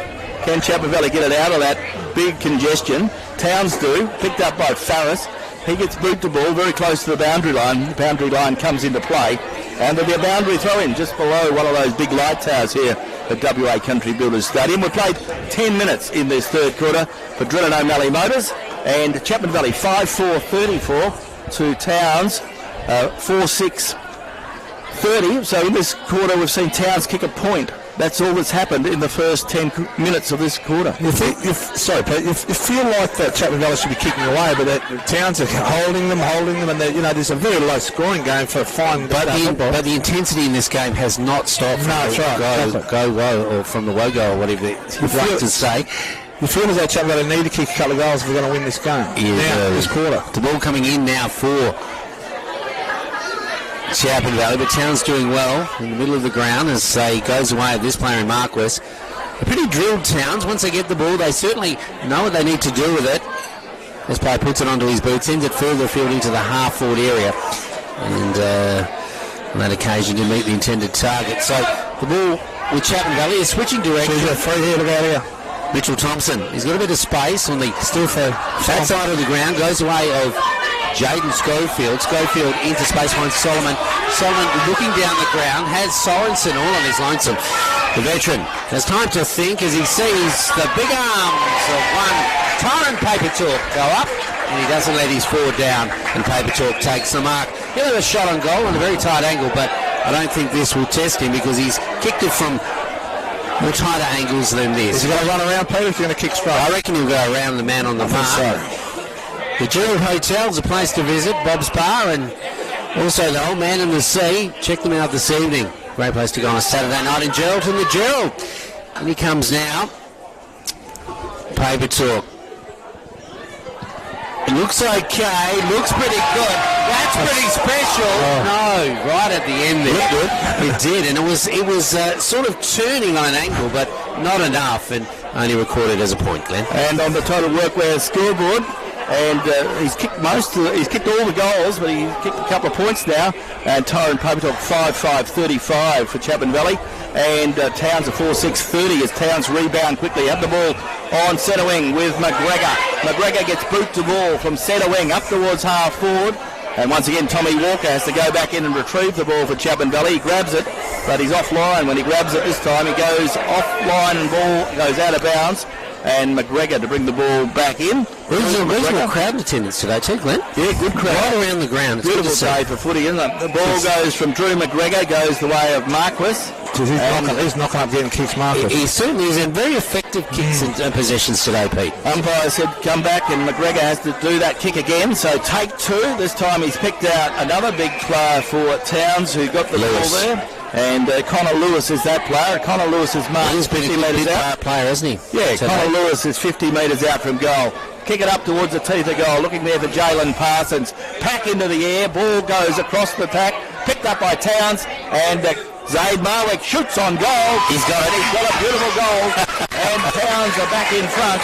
Can Chapman Valley get it out of that big congestion? Towns do. Picked up by Farris. He gets boot the ball very close to the boundary line. The boundary line comes into play. And there'll be a boundary throw-in just below one of those big light towers here at WA Country Builders Stadium. We played 10 minutes in this third quarter for Drennan O'Malley Motors, and Chapman Valley 5-4-34 to Towns 4-6-30. So in this quarter we've seen Towns kick a point. That's all that's happened in the first 10 minutes of this quarter. You think, sorry, Pete, you feel like that Chapman Valley should be kicking away, but that the Towns are holding them, and there's a very low scoring game for fine. But the intensity in this game has not stopped from go woe, or from the wogo, or whatever you'd like to say. You feel as though Chapman Valley need to kick a couple of goals if we're going to win this game. This quarter. The ball coming in now for Chapman Valley, but Towns doing well in the middle of the ground as he goes away at this player in Marquis. A pretty drilled Towns. Once they get the ball, they certainly know what they need to do with it. This player puts it onto his boot, sends it further afield into the half-forward area, and on that occasion to meet the intended target. So the ball with Chapman Valley is switching direction. So free here about here. Mitchell Thompson, he's got a bit of space on the back side of the ground, goes away of Jaden Schofield. Schofield into space finds Solomon. Solomon looking down the ground, has Sorensen all on his lonesome. The veteran has time to think as he sees the big arms of one Tyron Papertalk go up, and he doesn't let his forward down, and Papertalk takes the mark. He'll have a shot on goal on a very tight angle, but I don't think this will test him because he's kicked it from more tighter angles than this. Is he going to run around, Peter, if you're going to kick straight? I reckon he'll go around the man on the mark. The Gerald Hotel's a place to visit, Bob's Bar, and also the Old Man in the Sea. Check them out this evening. Great place to go on a Saturday night in Geraldton, the Gerald. And he comes now. Paper Talk. It looks okay, looks pretty good. That's pretty special. No, right at the end there. Looked good. It did, and it was sort of turning on an angle, but not enough, and only recorded as a point, Glenn. And on the total workwear scoreboard, and he's kicked he's kicked all the goals, but he's kicked a couple of points now. And Tyron Papertalk 5-5-35 for Chapman Valley, and Towns a 4-6-30 as Towns rebound quickly. Have the ball on centre wing with McGregor. McGregor gets boot to ball from centre wing up towards half forward. And once again, Tommy Walker has to go back in and retrieve the ball for Chapman Valley. He grabs it, but he's offline. When he grabs it this time, he goes offline and ball goes out of bounds. And McGregor to bring the ball back in. There's a reasonable crowd attendance today too, Glenn. Yeah, good crowd. Right around the ground. It's beautiful day for footy, isn't it? The ball goes from Drew McGregor, goes the way of Marquis. He's knocking up getting kicks, Marquis. He certainly is in very effective kicks and possessions today, Pete. Umpire said come back, and McGregor has to do that kick again. So take two. This time he's picked out another big player for Towns who got the ball there. And Connor Lewis is that player. Connor Lewis is marked 50 metres out. Player, isn't he? Yeah, Connor Lewis is 50 metres out from goal. Kick it up towards the teeth of goal. Looking there for Jalen Parsons. Pack into the air. Ball goes across the pack. Picked up by Towns. And Zaid Marwick shoots on goal. He's got it. He's got a beautiful goal. And Towns are back in front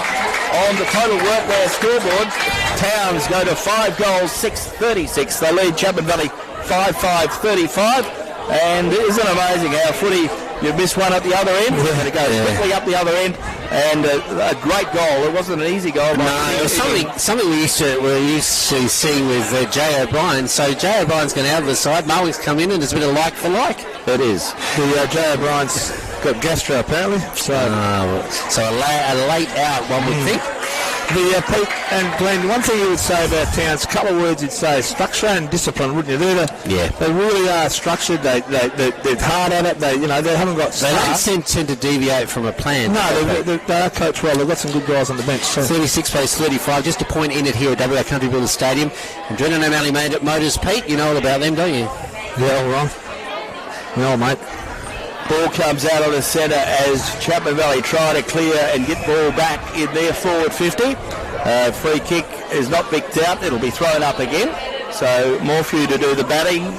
on the total workwear scoreboard. Towns go to 5 goals, 6-36. They lead Chapman Valley 5-5-35. And isn't it amazing how footy, you miss one at the other end, and it goes quickly up the other end, and a great goal. It wasn't an easy goal. No, it was something we're used to seeing with Jay O'Brien. So Jay O'Brien's going out of the side, Marwick's come in, and it's a bit of like for like. It is. The Jay O'Brien's got gastro apparently, so a late out, one would think. Pete and Glenn, one thing you would say about Towns, a couple of words you'd say, structure and discipline, wouldn't you? They really are structured. They're hard at it. They haven't got. They don't tend to deviate from a plan. No, they are coached well. They've got some good guys on the bench. So. 36-35, just a point in it here at WA Country Builders Stadium. And Drennan O'Malley Motors, Pete, you know all about them, don't you? Yeah, all wrong. No, mate. Ball comes out of the centre as Chapman Valley try to clear and get ball back in their forward 50. Free kick is not picked out. It'll be thrown up again. So more for you to do the battling.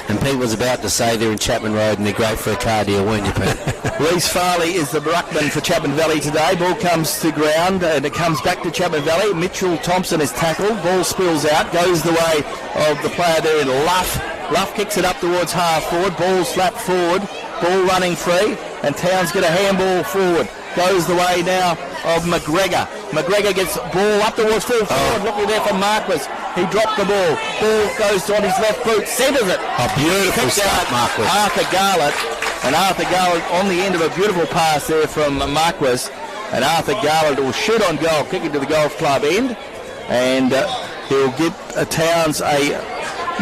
And Pete was about to say they're in Chapman Road and they're great for a car deal, weren't you, Pete? Reece Farley is the ruckman for Chapman Valley today. Ball comes to ground and it comes back to Chapman Valley. Mitchell Thompson is tackled. Ball spills out. Goes the way of the player there in Luff. Luff kicks it up towards half forward. Ball slapped forward. Ball running free. And Towns get a handball forward. Goes the way now of McGregor. McGregor gets ball up towards full forward. Looking there for Marquis. He dropped the ball. Ball goes on his left boot, centres it. A beautiful Kicked start, out Marquis. Arthur Garlett. And Arthur Garlett on the end of a beautiful pass there from Marquis. And Arthur Garland will shoot on goal, kick into the golf club end, and he'll give Towns a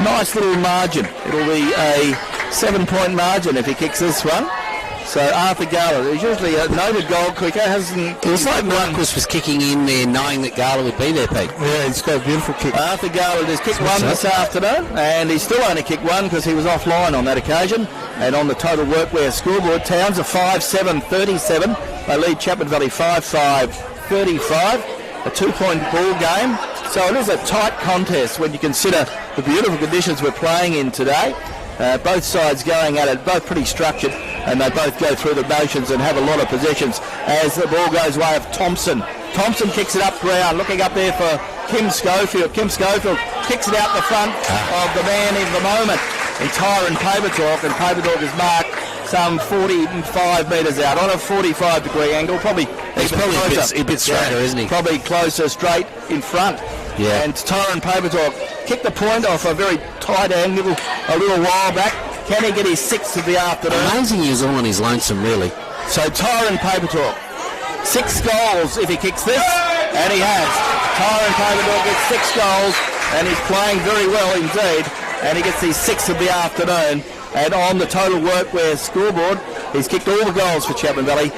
nice little margin. It'll be a 7-point margin if he kicks this one. So Arthur Garland, he's usually a noted goal kicker, hasn't... It was like Marquis was kicking in there knowing that Garland would be there, Pete. Yeah, he's got a beautiful kick. Arthur Garland has kicked one this afternoon, and he's still only kicked one because he was offline on that occasion. And on the total workwear scoreboard, Towns are 5-7-37. They lead Chapman Valley 5-5-35. A 2-point ball game. So it is a tight contest when you consider the beautiful conditions we're playing in today. Both sides going at it, both pretty structured, and they both go through the motions and have a lot of possessions as the ball goes way of Thompson. Thompson kicks it up ground, looking up there for Kim Schofield. Kim Schofield kicks it out the front of the man in the moment, in Tyron Papertalk, and Papertalk is marked some 45 metres out on a 45-degree angle. He's probably a bit straighter, isn't he? Probably closer, straight in front. Yeah. And Tyron Papertalk kicked the point off a very tight angle a little while back. Can he get his sixth of the afternoon? Amazing he was all on his lonesome, really. So Tyron Papertalk, 6 goals if he kicks this, and he has. Tyron Papertalk gets 6 goals, and he's playing very well indeed, and he gets his 6th of the afternoon. And on the total workwear scoreboard, he's kicked all the goals for Chapman Valley.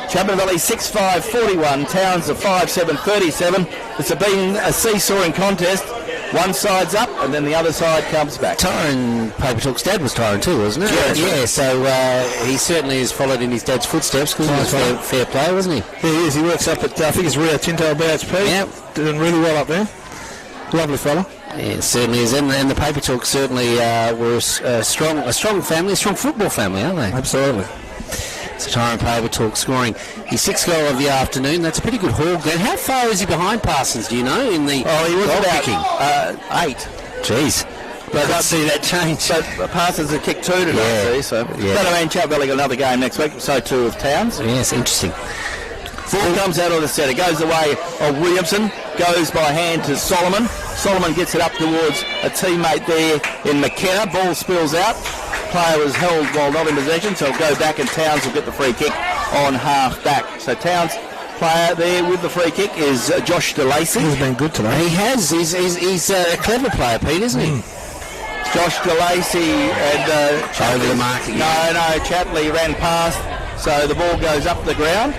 Chapman Valley 6-5-41, Towns are 5-7-37. It's been a seesawing contest. One side's up and then the other side comes back. Tyron Papertalk's dad was Tyron too, wasn't it? Yeah, so he certainly has followed in his dad's footsteps because he was a fair player, wasn't he? He is. He works up at, I think it's Rio Tinto BHP. Yeah. Doing really well up there. Lovely fella. Yeah, it certainly is. And the Papertalk certainly were a strong family, a strong football family, aren't they? Absolutely. So Tyron Papertalk scoring his 6th goal of the afternoon. That's a pretty good haul. And how far is he behind Parsons, do you know, in the he was goal about kicking? 8. Jeez. But I see that change. But Parsons have kicked 2 today, see, so... Yeah. But I mean, Chapman Valley got another game next week, so too of Towns. Yes, interesting. Ball comes out of the centre, goes the way of Williamson, goes by hand to Solomon. Solomon gets it up towards a teammate there in McKenna. Ball spills out. Player was held while not in possession, so he'll go back and Towns will get the free kick on half back. So Towns player there with the free kick is Josh DeLacy. He's been good today. He has. He's a clever player, Pete, isn't he? Josh DeLacy and over the mark again. No, Chatley ran past, so the ball goes up the ground,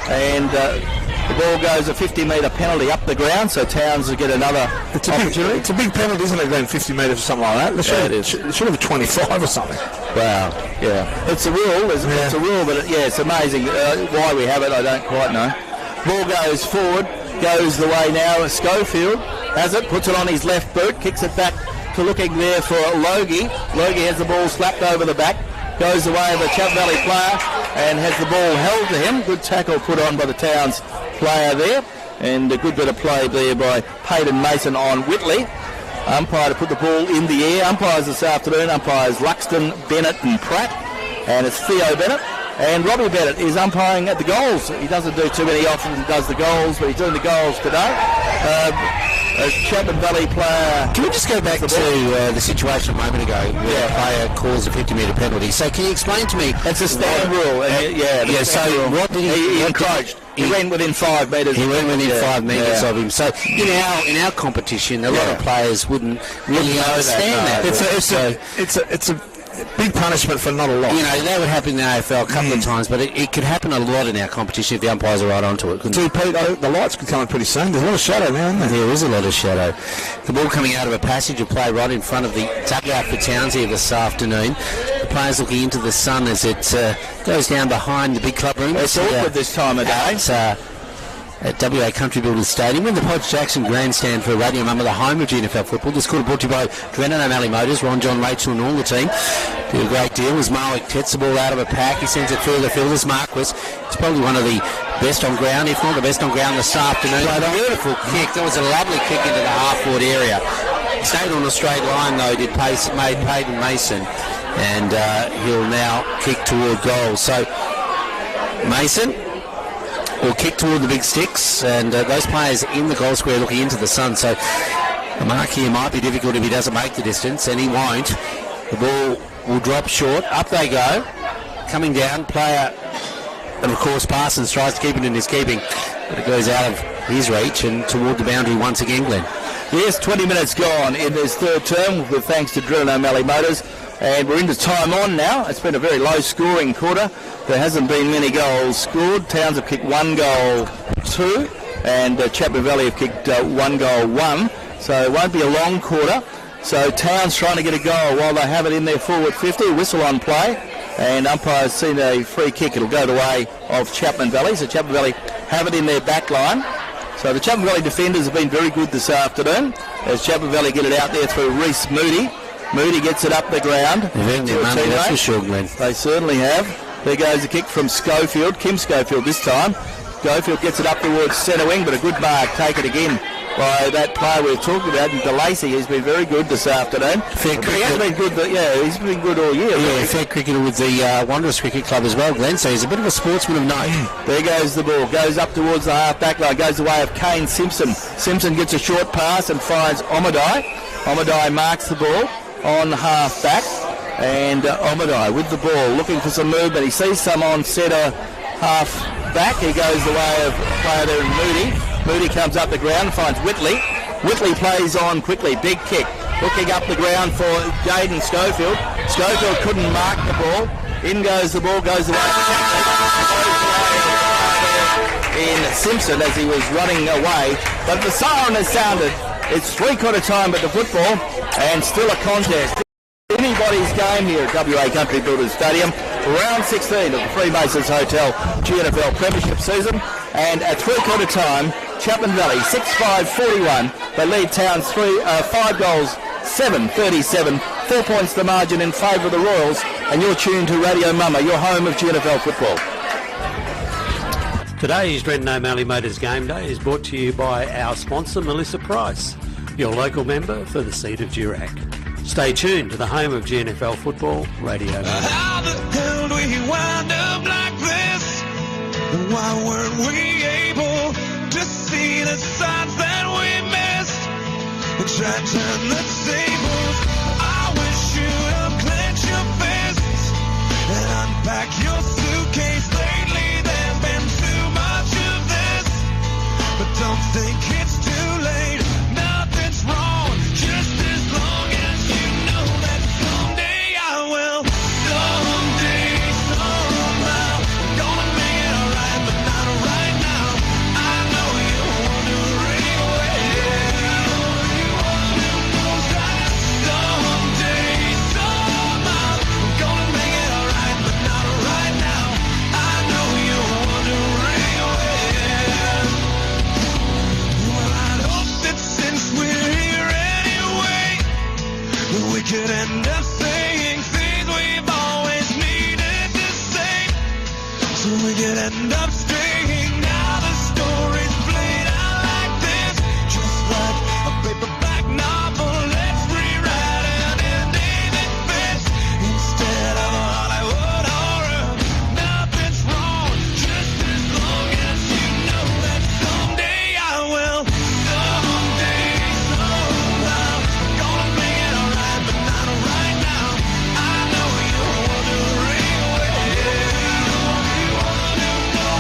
and the ball goes a 50-metre penalty up the ground, so Towns will get another opportunity. It's a big penalty, isn't it, going 50 metres or something like that? It should have a 25 or something. Wow, yeah. It's a rule, isn't it? It's a rule, but it's amazing why we have it, I don't quite know. Ball goes forward, goes the way now of Schofield, has it, puts it on his left boot, kicks it back to looking there for Logie. Logie has the ball slapped over the back, goes the way of the Chapman Valley player and has the ball held to him. Good tackle put on by the Towns player there, and a good bit of play there by Peyton Mason on Whitley. Umpire to put the ball in the air. Umpires this afternoon, umpires Luxton, Bennett and Pratt, and it's Theo Bennett. And Robbie Bennett is umpiring at the goals. He doesn't do too many often, does the goals, but he's doing the goals today. A Chapman Valley player. Can we just go back to the situation a moment ago where a player calls a 50-metre penalty? So can you explain to me? That's a stand rule. So what did he encroached? He went within 5 metres. He went within 5 metres of him. So in our competition, a lot of players wouldn't really understand that. It's a big punishment for not a lot. You know, that would happen in the AFL a couple of times, but it could happen a lot in our competition if the umpires are right onto it. See, Pete, the lights could come in pretty soon. There's a lot of shadow now, isn't there? There is a lot of shadow. The ball coming out of a passage will play right in front of the dugout for Towns here this afternoon. The players looking into the sun as it goes down behind the big club room. It's awkward this time of day. At WA Country Builders Stadium in the Podge Jackson Grandstand for Radio Mumma, the home of GNFL football. This quarter brought to you by Drennan O'Malley Motors, Ron, John, Rachel and all the team. Did a great deal as Malik gets the ball out of a pack. He sends it further field as Marquis. It's probably one of the best on ground, if not the best on ground this afternoon. A beautiful kick. That was a lovely kick into the half-forward area. He stayed on a straight line though, made Peyton Mason, and he'll now kick toward goal. So Mason will kick toward the big sticks, and those players in the goal square looking into the sun. So The mark here might be difficult if he doesn't make the distance, and he won't. The ball will drop short. Up they go. Coming down, player, and of course Parsons tries to keep it in his keeping, but it goes out of his reach and toward the boundary once again, Glenn. Yes, 20 minutes gone in this third term, with thanks to Drill and O'Malley Motors. And we're into time on now. It's been a very low-scoring quarter. There hasn't been many goals scored. Towns have kicked 1 goal, 2, and Chapman Valley have kicked 1 goal, 1. So it won't be a long quarter. So Towns trying to get a goal while they have it in their forward 50. Whistle on play. And umpire's seen a free kick. It'll go the way of Chapman Valley. So Chapman Valley have it in their back line. So the Chapman Valley defenders have been very good this afternoon as Chapman Valley get it out there through Reece Moody. Moody gets it up the ground. That's for sure, Glenn. They certainly have. There goes a kick from Schofield. Kim Schofield this time. Schofield gets it up towards centre wing, but a good mark taken again by that player we've talked about, and DeLacy. He's been very good this afternoon. Fair cricket. He has been good. He's been good all year. Yeah, fair cricketer with the Wanderers Cricket Club as well, Glenn. So he's a bit of a sportsman of note. There goes the ball. Goes up towards the half-back line. Goes the way of Kane Simpson. Simpson gets a short pass and finds Omadai. Omadai marks the ball on half-back. And Omadai with the ball, looking for some movement. He sees some on centre half-back. He goes the way of player there in Moody. Moody comes up the ground and finds Whitley. Whitley plays on quickly. Big kick. Looking up the ground for Jaden Schofield. Schofield couldn't mark the ball. In goes the ball. Goes the way of in Simpson as he was running away. But the siren has sounded. It's three-quarter time at the football and still a contest. Anybody's game here at WA Country Builders Stadium. Round 16 of the Freemasons Hotel GNFL Premiership season. And at three-quarter time, Chapman Valley 6-5-41. They lead Towns 5 goals, 7-37. 4 points the margin in favour of the Royals. And you're tuned to Radio Mama, your home of GNFL football. Today's Drenton O'Malley Motors Game Day is brought to you by our sponsor Melissa Price, your local member for the Seat of Durack. Stay tuned to the home of GNFL football, Radio Mama. How the hell do we wind up like this? Why weren't we able to see the signs that we missed? Try to turn the tables. I wish you'd have clenched your fists and unpack your suitcase. Lately there's been too much of this, but don't think it's too late. Nothing's wrong, just as long as you know that someday I will. Someday, somehow, I'm gonna make it alright, but not right now. I know you want to ring away. Someday, somehow, I'm gonna make it alright, but not right now. I know you want to ring away. Well, I'd hope that since we're here anyway, we could end up saying things we've always needed to say. So we could end up straying. Now the story's played out like this, just like a paperback novel. Let's rewrite it in David Fitz instead of Hollywood horror. Nothing's wrong, just as long as you know that someday I will. Someday, somehow, I'm gonna make it alright, but not right now. I know you want to ring away. You want to know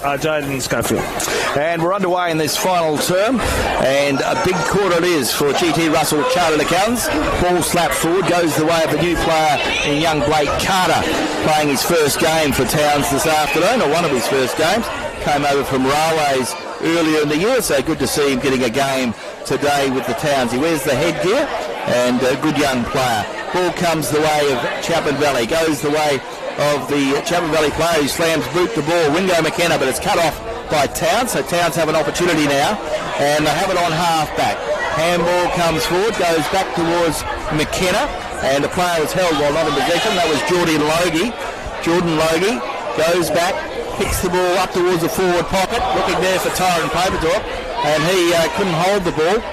Jaden Schofield. And we're underway in this final term, and a big quarter it is for GT Russell Chartered Accountants. Ball slapped forward, goes the way of a new player in young Blake Carter, playing his first game for Towns this afternoon, or one of his first games. Came over from Railways earlier in the year, so good to see him getting a game today with the Towns. He wears the headgear, and a good young player. Ball comes the way of Chapman Valley, goes the way of the Chapman Valley player who slams boot the ball, Wingo McKenna, but it's cut off by Towns, so Towns have an opportunity now, and they have it on half-back. Handball comes forward, goes back towards McKenna, and the player was held while not in possession. That was Jordan Logie. Jordan Logie goes back, picks the ball up towards the forward pocket, looking there for Tyron Paperdorp, and he couldn't hold the ball.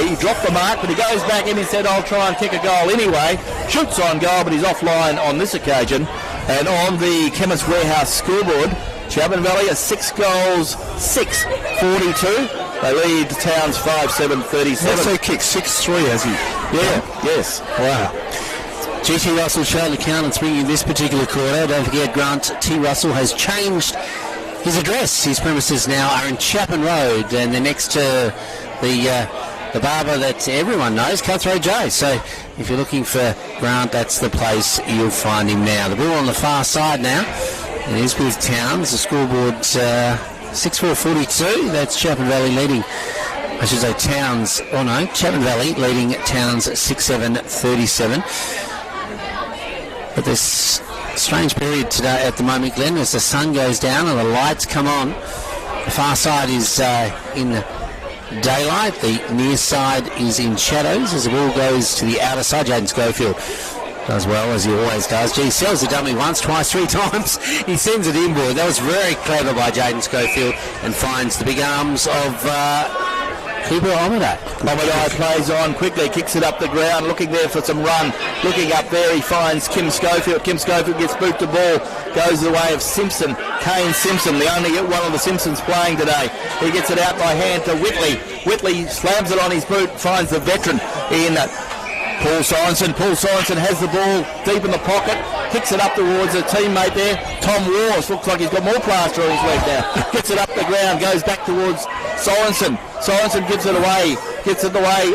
He dropped the mark, but he goes back in and said, I'll try and kick a goal anyway. Shoots on goal, but he's offline on this occasion. And on the Chemist Warehouse scoreboard, Chapman Valley are 6 goals, 6-42. They lead Towns 5-7-37. What's he kicked? 6-3, has he? Yeah, yes. Wow. GT Russell Chartered Accountants bringing this particular quarter. Don't forget, Grant T. Russell has changed his address. His premises now are in Chapman Road, and they're next to the barber that everyone knows, Cutthroat J. So if you're looking for Grant, that's the place you'll find him now. The ball on the far side now. It is with Towns. The scoreboard 6-4-42. That's Chapman Valley leading. I should say Towns. Oh no, Chapman Valley leading Towns 6-7-37. But this strange period today at the moment, Glenn, as the sun goes down and the lights come on. The far side is in daylight, the near side is in shadows as the ball goes to the outer side. Jaden Schofield does well, as he always does. Gee, sells the dummy once, twice, 3 times. He sends it inboard. That was very clever by Jaden Schofield, and finds the big arms of keeper Omadai. Omadai plays on quickly, kicks it up the ground, looking there for some run. Looking up there, he finds Kim Schofield. Kim Schofield gets boot the ball, goes the way of Simpson. Kane Simpson, the only one of the Simpsons playing today. He gets it out by hand to Whitley. Whitley slams it on his boot, finds the veteran in Paul Sorensen. Paul Sorensen has the ball deep in the pocket, kicks it up towards a teammate there. Tom Wars looks like he's got more plaster on his leg now. Gets it up the ground, goes back towards Sorensen. Sorensen gives it away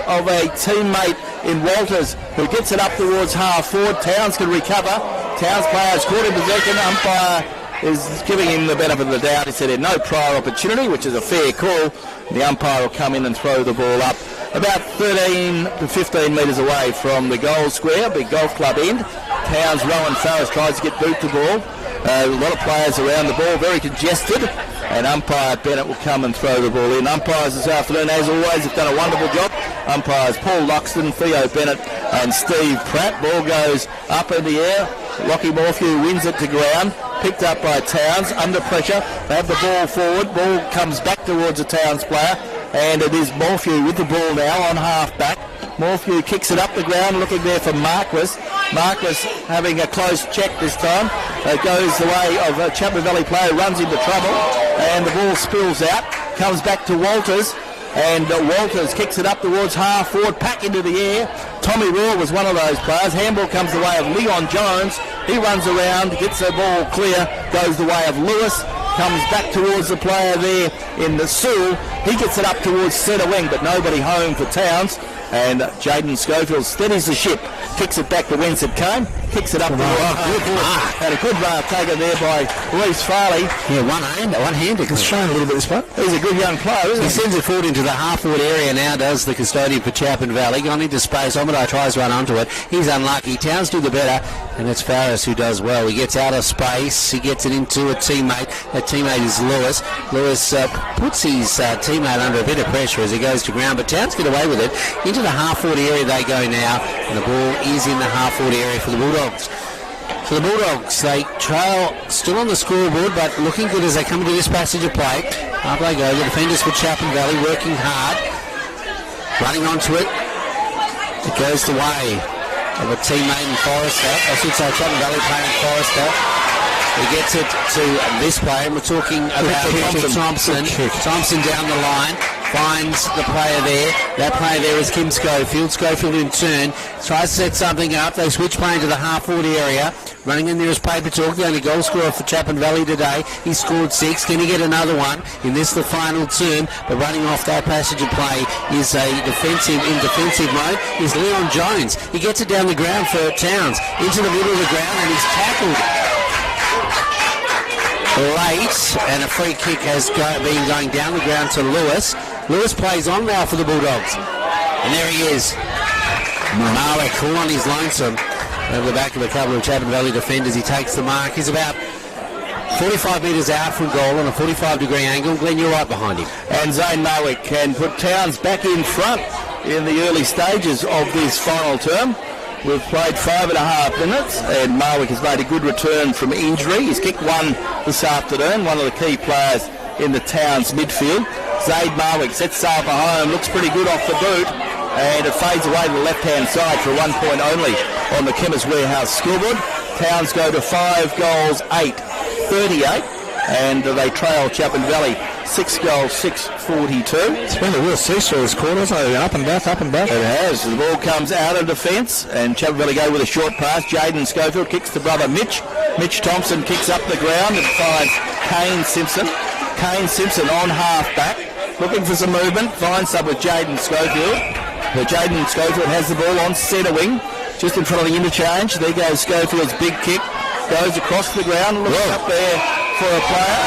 of a teammate in Walters, who gets it up towards half forward. Towns can recover. Towns players caught in possession. Umpire is giving him the benefit of the doubt. He said he had no prior opportunity, which is a fair call. The umpire will come in and throw the ball up about 13 to 15 metres away from the goal square, big golf club end. Towns, Rowan Farris tries to get boot the ball. A lot of players around the ball, very congested, and umpire Bennett will come and throw the ball in. Umpires this afternoon, as always, have done a wonderful job. Umpires Paul Luxton, Theo Bennett and Steve Pratt. Ball goes up in the air. Lockie Morphew wins it to ground. Picked up by Towns, under pressure. They have the ball forward. Ball comes back towards a Towns player, and it is Morphew with the ball now on half-back. Morphew kicks it up the ground, looking there for Marquis. Marquis having a close check this time. It goes the way of a Chapman Valley player, runs into trouble, and the ball spills out. Comes back to Walters, and Walters kicks it up towards half forward, pack into the air. Tommy Raw was one of those players. Handball comes the way of Leon Jones. He runs around, gets the ball clear, goes the way of Lewis. Comes back towards the player there in the Sewell. He gets it up towards centre wing, but nobody home for Towns. And Jaden Schofield steadies the ship, kicks it back to whence it came, kicks it up towards and a good taken there by Reece Farley. Yeah, one-hander. He's showing a little bit this one. He's a good young player, isn't he? He sends it forward into the half-forward area now, does the custodian for Chapman Valley. Gone into space. Omadai tries to run onto it. He's unlucky. Towns do the better, and it's Farris who does well. He gets out of space. He gets it into a teammate. That teammate is Lewis. Lewis puts his teammate under a bit of pressure as he goes to ground, but Towns get away with it. Into the half-forward area they go now, and the ball is in the half-forward area for the Bulldogs. So the Bulldogs, they trail still on the scoreboard, but looking good as they come into this passage of play. Up they go, the defenders for Chapman Valley working hard, running onto it. It goes the way of a teammate in Forrester. I should say Chapman Valley playing Forrester. He gets it to this player, and we're talking about Thompson. Thompson down the line. finds the player there. That player there is Kim Schofield. Schofield in turn tries to set something up. They switch play into the half-forward area. Running in there is Paper Talk, the only goal scorer for Chapman Valley today. He scored 6. Can he get another one in this, the final term? But running off that passage of play is in defensive mode, is Leon Jones. He gets it down the ground for Towns. Into the middle of the ground, and he's tackled late, and a free kick has been going down the ground to Lewis. Lewis plays on now for the Bulldogs. And there he is. Marek all on his lonesome over the back of a couple of Chapman Valley defenders. He takes the mark. He's about 45 metres out from goal on a 45-degree angle. Glenn, you're right behind him. And Zane Marwick can put Towns back in front in the early stages of this final term. We've played 5.5 minutes, and Marwick has made a good return from injury. He's kicked one this afternoon, one of the key players in the Towns midfield. Zaid Marwick sets sail for home, looks pretty good off the boot, and it fades away to the left-hand side for 1 point only on the Chemist Warehouse scoreboard. Towns go to 5 goals, 8-38, and they trail Chapman Valley 6 goals, 6-42. It's been a real seesaw this quarter, hasn't it? Up and back, up and back. It has. The ball comes out of defence, and Chapman Valley go with a short pass. Jaden Schofield kicks to brother Mitch. Mitch Thompson kicks up the ground and finds Kane Simpson. Kane Simpson on half-back, looking for some movement, finds some with Jaden Schofield. Jaden Schofield has the ball on centre wing, just in front of the interchange. There goes Schofield's big kick, goes across the ground, looks up there for a player.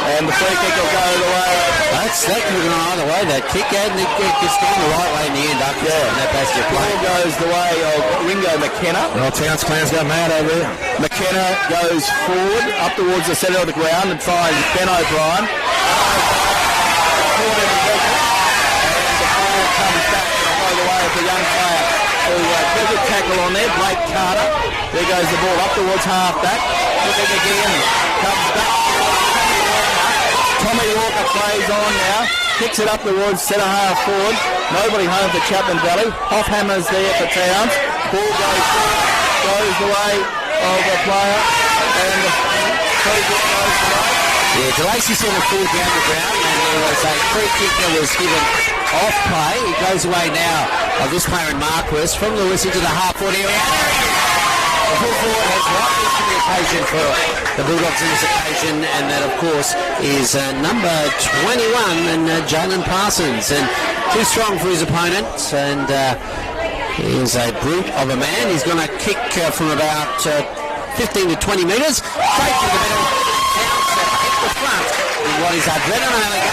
And the free kick will go the way. That could have gone either way, that kick, and it gets down the right way in the end up and that basket play. Ball goes the way of Ringo McKenna. Well, Towns clans go mad over there. McKenna goes forward, up towards the centre of the ground, and finds Ben O'Brien. And the ball comes back the way of the young player who put a good tackle on there, Blake Carter. There goes the ball up towards half-back. Looking again, comes back. Tommy Walker plays on now, kicks it up towards centre-half forward. Nobody home for Chapman Valley. Hoffhammer's there for Towns. Ball goes forward, goes the way of a player, and the free kick goes the way. Yeah, DeLacy sent a full down the ground, and there was a free kick that was given off play. It goes away now of this player in Marquis from Lewis into the half-forward area. The full forward has right to the occasion for the Bulldogs in this occasion, and that, of course, is number 21 and Jalen Parsons. And too strong for his opponent, and he is a brute of a man. He's going to kick from about 15 to 20 metres, straight to the middle, hit the front in what is a dreadnought game.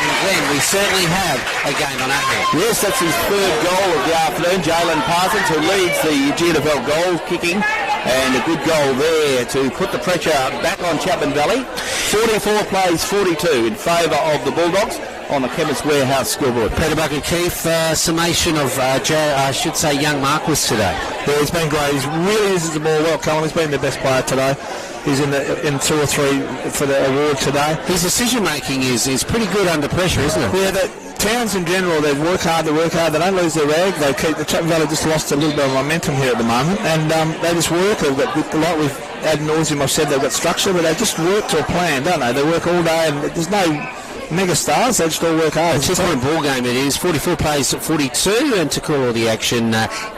And Glenn, we certainly have a game on our hands. Yes, that's his third goal of the afternoon. Jalen Parsons, who leads the GNFL goal kicking, and a good goal there to put the pressure back on Chapman Valley. 44 plays 42 in favour of the Bulldogs on the Chemist Warehouse scoreboard. Peter Bucket-Keefe, summation of, young Marquis today. Yeah, he's been great. He really uses the ball well, Colin. He's been the best player today. He's in 2 or 3 for the award today. His decision-making is pretty good under pressure, isn't it? Yeah, Towns in general, they work hard. They don't lose their rag. They keep the Chapman Valley just lost a little bit of momentum here at the moment, and they just work. They've got, like with ad nauseum, I've said they've got structure, but they just work to a plan, don't they? They work all day, and there's no mega stars. They just all work hard. It's just one ball game it is. 44 plays at 42, and to call all the action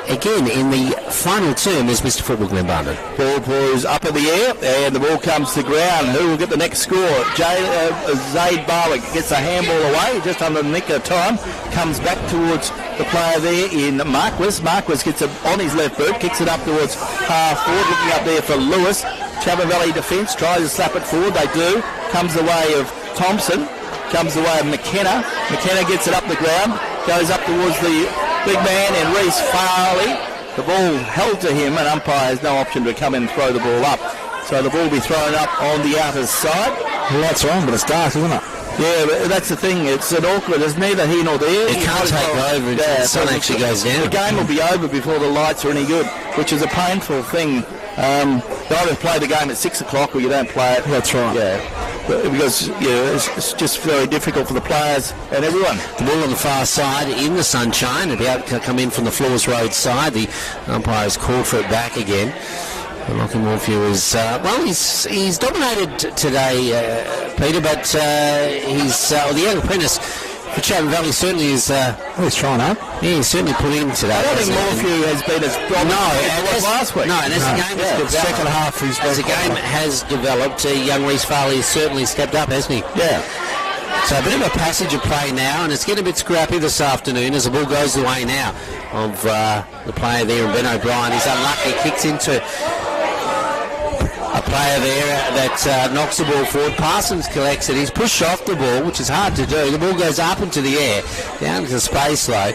again in the final term is Mr. Football Glenn Barnard. Ball was up in the air, and the ball comes to ground. Who will get the next score? Zaid Barwick gets a handball away just under the nick of time. Comes back towards the player there in Marquis. Marquis gets it on his left boot, kicks it up towards half forward, looking up there for Lewis. Chapman Valley defence tries to slap it forward. They do. Comes the way of Thompson. Comes the way of McKenna. McKenna gets it up the ground, goes up towards the big man in Reece Farley. The ball held to him, and umpire has no option to come in and throw the ball up. So the ball will be thrown up on the outer side. The lights are on, but it's dark, isn't it? Yeah, but that's the thing. It's an awkward. There's neither here nor there. It can't take over until the sun actually goes down. The game will be over before the lights are any good, which is a painful thing. You either play the game at 6 o'clock or you don't play it. That's right. Yeah. Because it's just very difficult for the players and everyone. The ball on the far side in the sunshine, about to come in from the Floors Road side. The umpire has called for it back again. Lachlan Morphew is, he's dominated today, Peter, but the young apprentice for Chapman Valley certainly is... he's trying hard. Yeah, he's certainly put in today. I don't think Morphew has been as dominant as he was last week. No, and as the game has developed... Second half, as the game has developed, young Reece Farley has certainly stepped up, hasn't he? Yeah. So a bit of a passage of play now, and it's getting a bit scrappy this afternoon as the ball goes the way now of the player there, Ben O'Brien. He's unlucky, kicks into a player there that knocks the ball forward. Parsons collects it. He's pushed off the ball, which is hard to do. The ball goes up into the air, down into space though.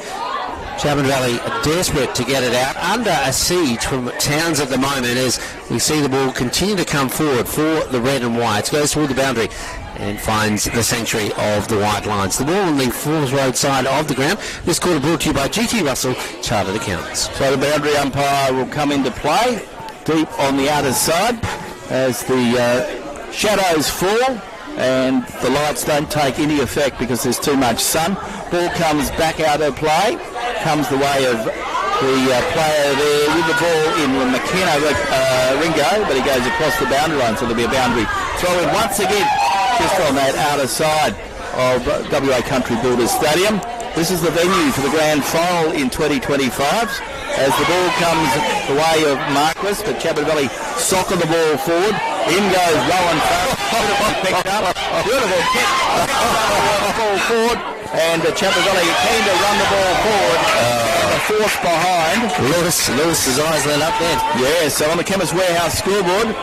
Chapman Valley desperate to get it out, under a siege from Towns at the moment as we see the ball continue to come forward for the red and whites. Goes toward the boundary and finds the sanctuary of the white lines. The ball on the Falls Road side of the ground. This quarter brought to you by GT Russell Chartered Accountants. So the boundary umpire will come into play deep on the outer side as the shadows fall and the lights don't take any effect because there's too much sun. Ball comes back out of play, comes the way of the player there with the ball in McKenna Ringo, but he goes across the boundary line, so there'll be a boundary throw in once again just on that outer side of WA Country Builders Stadium. This is the venue for the grand final in 2025 as the ball comes the way of Marquis, but Chapman Valley soccer the ball forward. In goes Rowan Farrell. Beautiful picked up. Beautiful kick. Ball forward, and Chapman Valley keen to run the ball forward. Force behind. Lewis's eyes lit up then. Yeah, so on the Chemist Warehouse scoreboard,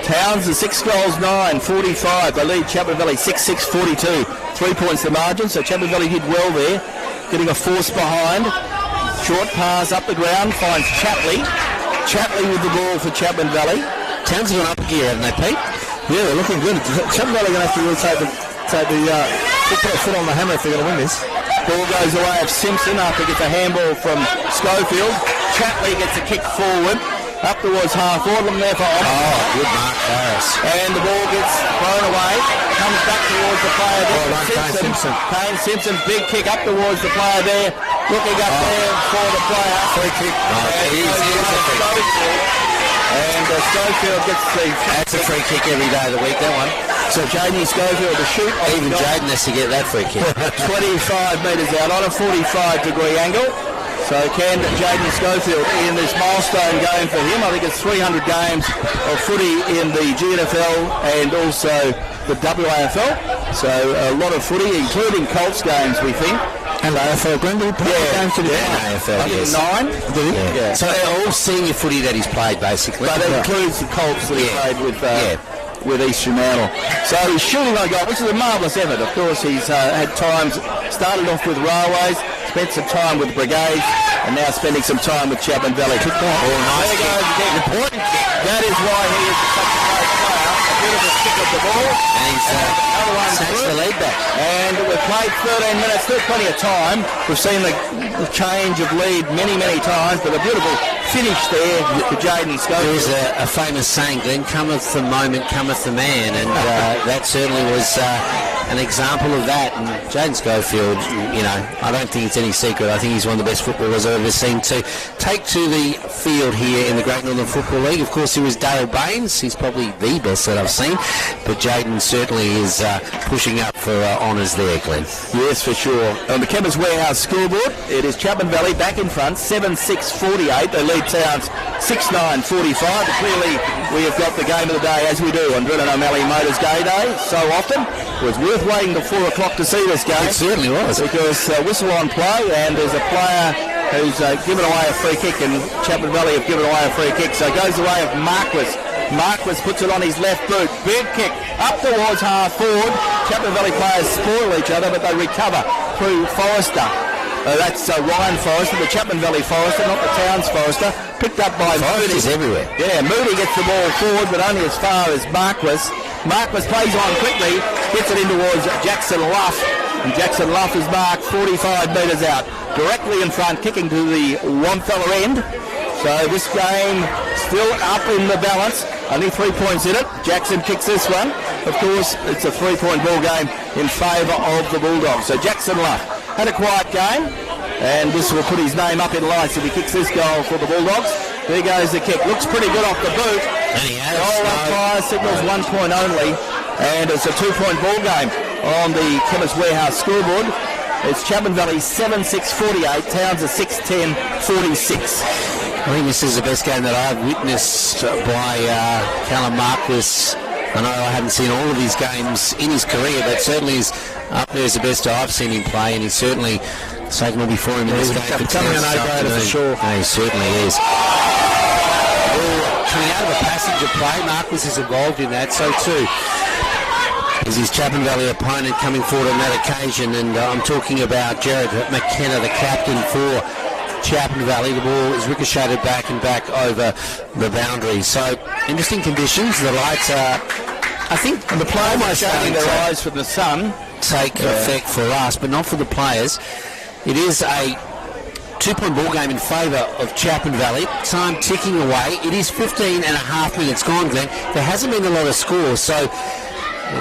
Towns is 6 goals 9, 45. They lead Chapman Valley 6-6, 42. 3 points the margin, so Chapman Valley did well there, getting a force behind. Short pass up the ground, finds Chapley. Chapley with the ball for Chapman Valley. Towns have gone up a gear, haven't they, Pete? Yeah, they're looking good. Chapman Valley are going to have to really put a foot on the hammer if they're going to win this. Ball goes away of Simpson after he gets a handball from Schofield. Chapley gets a kick forward. Up towards half forward, them there for good mark, Harris. And the ball gets thrown away, comes back towards the player there. Kane Simpson, big kick up towards the player there, looking up there for the player. Free kick. And Schofield gets the... That's a free kick every day of the week, that one. So Jaden Schofield to shoot. Even Jaden has to get that free kick. 25 metres out on a 45-degree angle. So can Jaden Schofield in this milestone game for him? I think it's 300 games of footy in the GNFL and also the WAFL. So a lot of footy, including Colts games, we think. And AFL Glendale games to the AFL, yes. 9. Yeah. So all senior footy that he's played, basically. But it includes the Colts that he played with East Fremantle. So he's shooting on goal, which is a marvellous effort. Of course, he's had times, started off with Railways, spent some time with Brigade, and now spending some time with Chapman Valley. Nice there goes the important kick. That is why he is such a great player. A beautiful kick of the ball. And he's snatched the lead back. And we've played 13 minutes, still plenty of time. We've seen the change of lead many, many times, but a beautiful finish there to Jaden Schofield. There's a famous saying, Glenn, cometh the moment, cometh the man, and that certainly was an example of that. And Jaden Schofield, I don't think it's any secret. I think he's one of the best footballers I've ever seen to take to the field here in the Great Northern Football League. Of course, he was Dale Baines. He's probably the best that I've seen, but Jaden certainly is pushing up for honours there, Glenn. Yes, for sure. On the Chemist Warehouse scoreboard, it is Chapman Valley back in front, 7-6-48. They lead Towns 6-9-45. Clearly, we have got the game of the day, as we do on Drennan O'Malley Motors Gay Day so often. It was worth waiting till 4 o'clock to see this game. It certainly was. Because whistle on play, and there's a player who's given away a free kick, and Chapman Valley have given away a free kick, so it goes the way of Marquis. Marquis puts it on his left boot. Big kick up towards half forward. Chapman Valley players spoil each other, but they recover through Forrester. That's Ryan Forrester, the Chapman Valley Forrester, not the Towns Forrester. Picked up by Moody. Forrester's everywhere. Yeah, Moody gets the ball forward, but only as far as Marquis. Marquis plays on quickly, gets it in towards Jackson Luff. And Jackson Luff is marked 45 metres out. Directly in front, kicking to the Wamfella end. So this game still up in the balance. Only 3 points in it. Jackson kicks this one. Of course, it's a 3-point ball game in favour of the Bulldogs. So Jackson Luff had a quiet game, and this will put his name up in lights if he kicks this goal for the Bulldogs. There goes the kick. Looks pretty good off the boot. And he has. Goal umpire signals 1 point only, and it's a 2-point ball game on the Chemist Warehouse scoreboard. It's Chapman Valley 7-6-48, Towns are 6-10-46. I think this is the best game that I've witnessed by Callum Marquis. I know I haven't seen all of his games in his career, but certainly is up there as the best I've seen him play, and he's certainly taken all before him in this game. Becoming an A-grader for sure. No, he certainly is. Coming out of a passage of play, Marquis is involved in that, so too is his Chapman Valley opponent coming forward on that occasion, and I'm talking about Jared McKenna, the captain for Chapman Valley. The ball is ricocheted back and back over the boundary. So interesting conditions. The lights are, I think, and the players are shading their eyes from the sun. Take effect for us, but not for the players. It is a 2-point ball game in favour of Chapman Valley. Time ticking away. It is 15 and a half minutes gone, Glenn. There hasn't been a lot of scores, so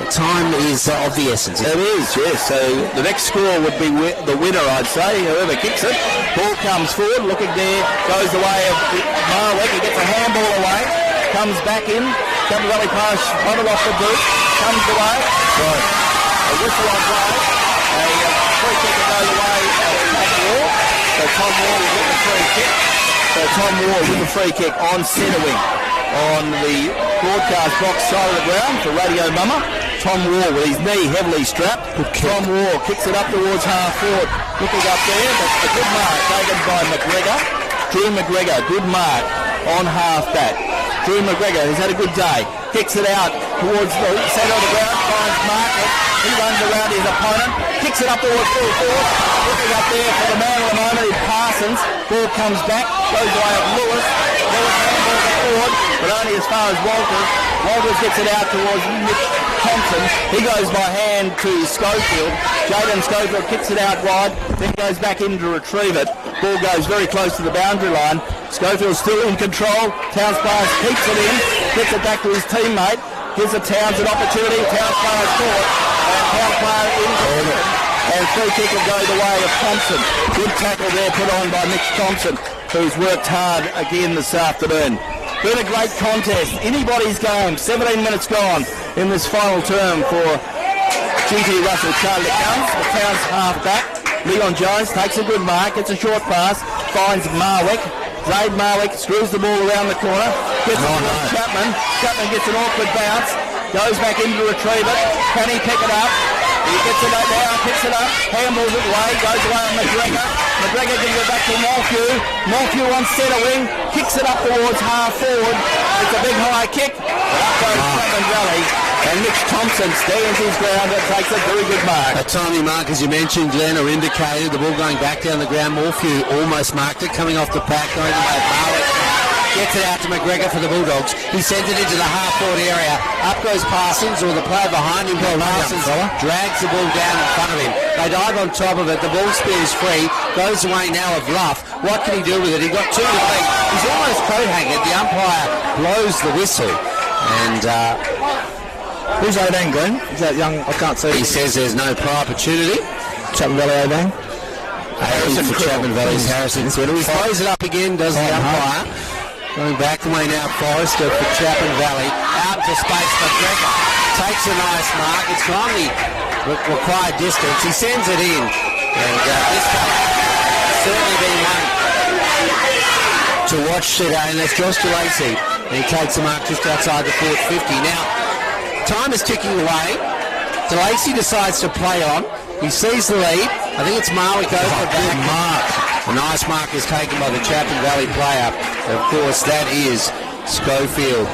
time is of the essence. It is, yes. So the next score would be the winner, I'd say, whoever kicks it. Ball comes forward, looking there, goes the way of Marwick. He gets a handball away, comes back in. Chapman Valley pass, bottle off the boot, comes away. Right. A whistle on play. A free kick that goes away of Tom Moore. So Tom Moore will get the free kick. So Tom Moore with the free kick on centre wing. On the broadcast box side of the ground for Radio Mama, Tom Moore with his knee heavily strapped. Tom Moore kicks it up towards half forward, looking up there, but a good mark taken by McGregor. Drew McGregor, good mark on half back. Drew McGregor has had a good day, kicks it out towards the centre of the ground, finds Market. He runs around his opponent, kicks it up towards full forward, looking up there for the man of the moment is Parsons. Ball comes back, goes away of Lewis. Lewis handballs it forward, but only as far as Walters. Walters gets it out towards Mitch Thompson. He goes by hand to Schofield. Jaden Schofield kicks it out wide, then goes back in to retrieve it. Ball goes very close to the boundary line. Schofield's still in control. Towns player keeps it in, gets it back to his teammate, gives the Towns an opportunity. Towns player caught, and Towns player in. And free kick will go the way of Thompson. Good tackle there put on by Mitch Thompson, who's worked hard again this afternoon. Been a great contest. Anybody's game. 17 minutes gone in this final term for GT Russell Charlie comes. The Towns half back. Leon Jones takes a good mark. Gets a short pass. Finds Marwick. Zaid Marwick screws the ball around the corner. Gets it to Chapman. Chapman gets an awkward bounce. Goes back in to retrieve it. Can he pick it up? He gets it up now, picks it up, handballs it away, goes away on McGregor. McGregor gives it back to Morphew. Morphew on centre wing, kicks it up towards half forward. It's a big high kick. Up goes Chapman Valley. And Mitch Thompson stands his ground and takes a very good mark. A timely mark, as you mentioned, Glenn, or indicated. The ball going back down the ground. Morphew almost marked it, coming off the pack, going to Marwick. Gets it out to McGregor for the Bulldogs. He sends it into the half-forward area. Up goes Parsons, or the player behind him. Parsons drags the ball down in front of him. They dive on top of it. The ball spins free. Goes away now of Luff. What can he do with it? He got 2 to 3. He's almost coat-hanged. The umpire blows the whistle. And who's 18, Glenn? Is that young? I can't see. He says there's no prior opportunity. Chapman Valley 18. Harrison for Chapman Valley's Harrison. He throws it up again, does the umpire. Going back the way now, Forrester for Chapman Valley. Out into space, McGregor takes a nice mark. It's finally required distance. He sends it in. And this one certainly been one to watch today. And that's Josh DeLacy. And he takes the mark just outside the 450. Now, time is ticking away. DeLacy decides to play on. He sees the lead. I think it's Marwick over the back. Mark. A nice mark is taken by the Chapman Valley player. Of course, that is Schofield.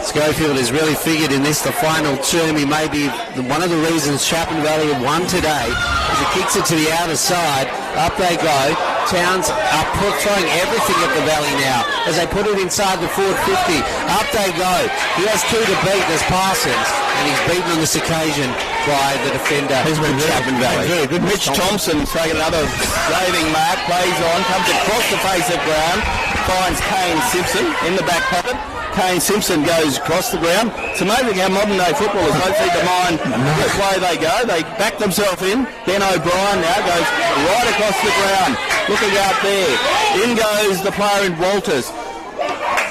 Schofield has really figured in this, the final term. He may be one of the reasons Chapman Valley have won today. As he kicks it to the outer side, up they go. Towns are throwing everything at the Valley now as they put it inside the 450. Up they go. He has 2 to beat. There's Parsons, and he's beaten on this occasion by the defender. He's been Chapman Valley. Very good. Mitch Thompson's taking another saving mark, plays on, comes across the face of ground, finds Kane Simpson in the back pocket. Kane Simpson goes across the ground. It's amazing how modern day footballers don't seem to mind which way they go. They back themselves in. Ben O'Brien now goes right across the ground, looking out there. In goes the player in Walters.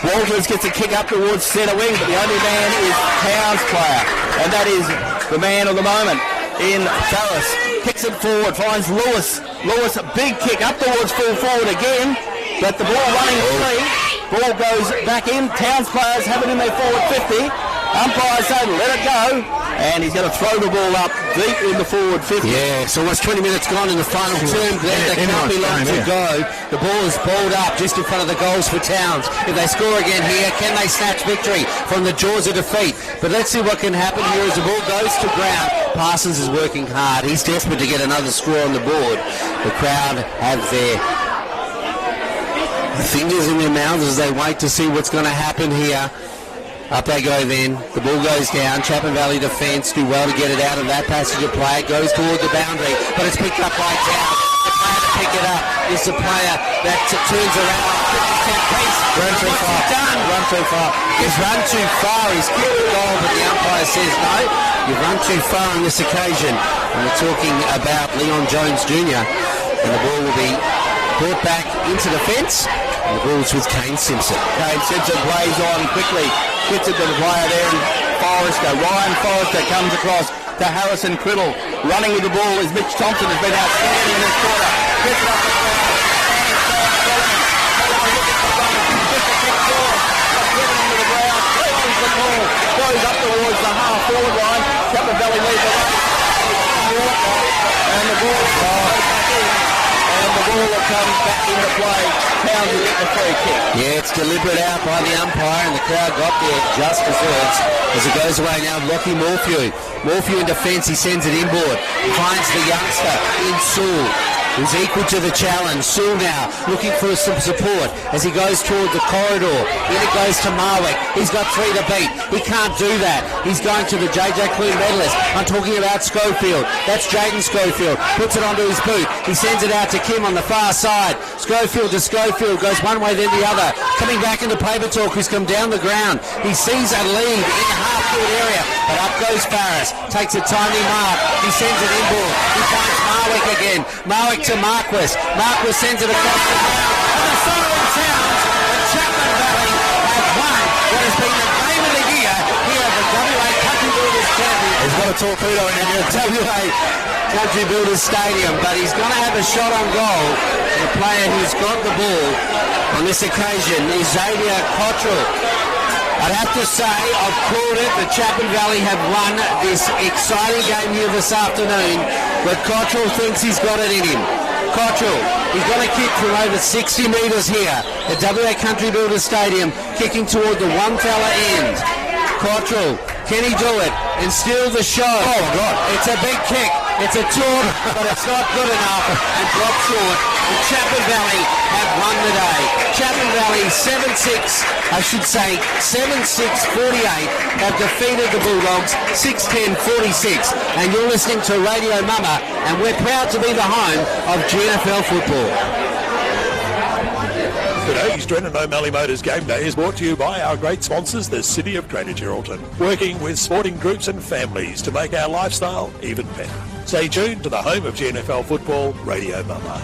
Walters gets a kick up towards centre wing, but the only man is Towns' player, and that is the man of the moment in Farris. Kicks it forward, finds Lewis. Lewis, a big kick up towards full forward again, but the ball running free. Ball goes back in. Towns players have it in their forward 50. Umpire said, let it go. And he's going to throw the ball up deep in the forward 50. Yeah, it's almost 20 minutes gone in the final term. There can't be long to go. The ball is balled up just in front of the goals for Towns. If they score again here, can they snatch victory from the jaws of defeat? But let's see what can happen here as the ball goes to ground. Parsons is working hard. He's desperate to get another score on the board. The crowd have their fingers in their mouths as they wait to see what's going to happen here. Up they go then. The ball goes down. Chapman Valley defence do well to get it out of that passage of play. It goes toward the boundary, but it's picked up by Towns. The player to pick it up is the player that turns around. Run too far. Run too far. He's run too far. He's kicked the goal, but the umpire says no. You've run too far on this occasion. And we're talking about Leon Jones Jr. And the ball will be brought back into the fence. And the ball's with Kane Simpson. Kane Simpson plays on quickly. Gets it to the player there in Forrester. Ryan Forrester comes across to Harrison Criddle. Running with the ball is Mitch Thompson, has been outstanding in this quarter. Gets it up the ground. Goes up towards the half-forward line. Chapman Valley leads the line. And the ball goes back in. And the ball will come back into play. Towns will get the free kick. Yeah, it's deliberate out by the umpire, and the crowd got there just deserves. As it goes away now, Lockie Morphew. Morphew in defence, he sends it inboard. Finds the youngster in Sewell. He's equal to the challenge. Sewell now looking for some support as he goes toward the corridor. Then it goes to Marwick. He's got 3 to beat. He can't do that. He's going to the JJ Clune medalist. I'm talking about Schofield. That's Jaden Schofield. Puts it onto his boot. He sends it out to Kim on the far side. Schofield to Schofield. Goes one way then the other. Coming back into Paper Talk, who's come down the ground. He sees a lead in the half-court area. But up goes Farris. Takes a tiny mark. He sends it inboard. He finds Marwick again. Marwick to Marquis. Marquis sends it across the ground. And the following Towns and Chapman Valley have won what has been the game of the year here at the WA Country Builders Championship. He's got a torpedo in here. WA Country Builders Stadium, but he's going to have a shot on goal. The player who's got the ball on this occasion is Xavier Cottrell. I'd have to say I've called it. The Chapman Valley have won this exciting game here this afternoon, but Cottrell thinks he's got it in him. Cottrell, he's got a kick from over 60 metres here at WA Country Builders Stadium, kicking toward the one-fella end. Cottrell, can he do it and steal the show? Oh my God, it's a big kick. It's a taunt, but it's not good enough and dropped short. The Chapman Valley have won the day. Chapman Valley 7-6, I should say 7-6-48 have defeated the Bulldogs 6-10-46. And you're listening to Radio Mama, and we're proud to be the home of GNFL football. Today's Drennan O'Malley Motors Game Day is brought to you by our great sponsors, the City of Greater Geraldton, working with sporting groups and families to make our lifestyle even better. Stay tuned to the home of GNFL football, Radio Mama.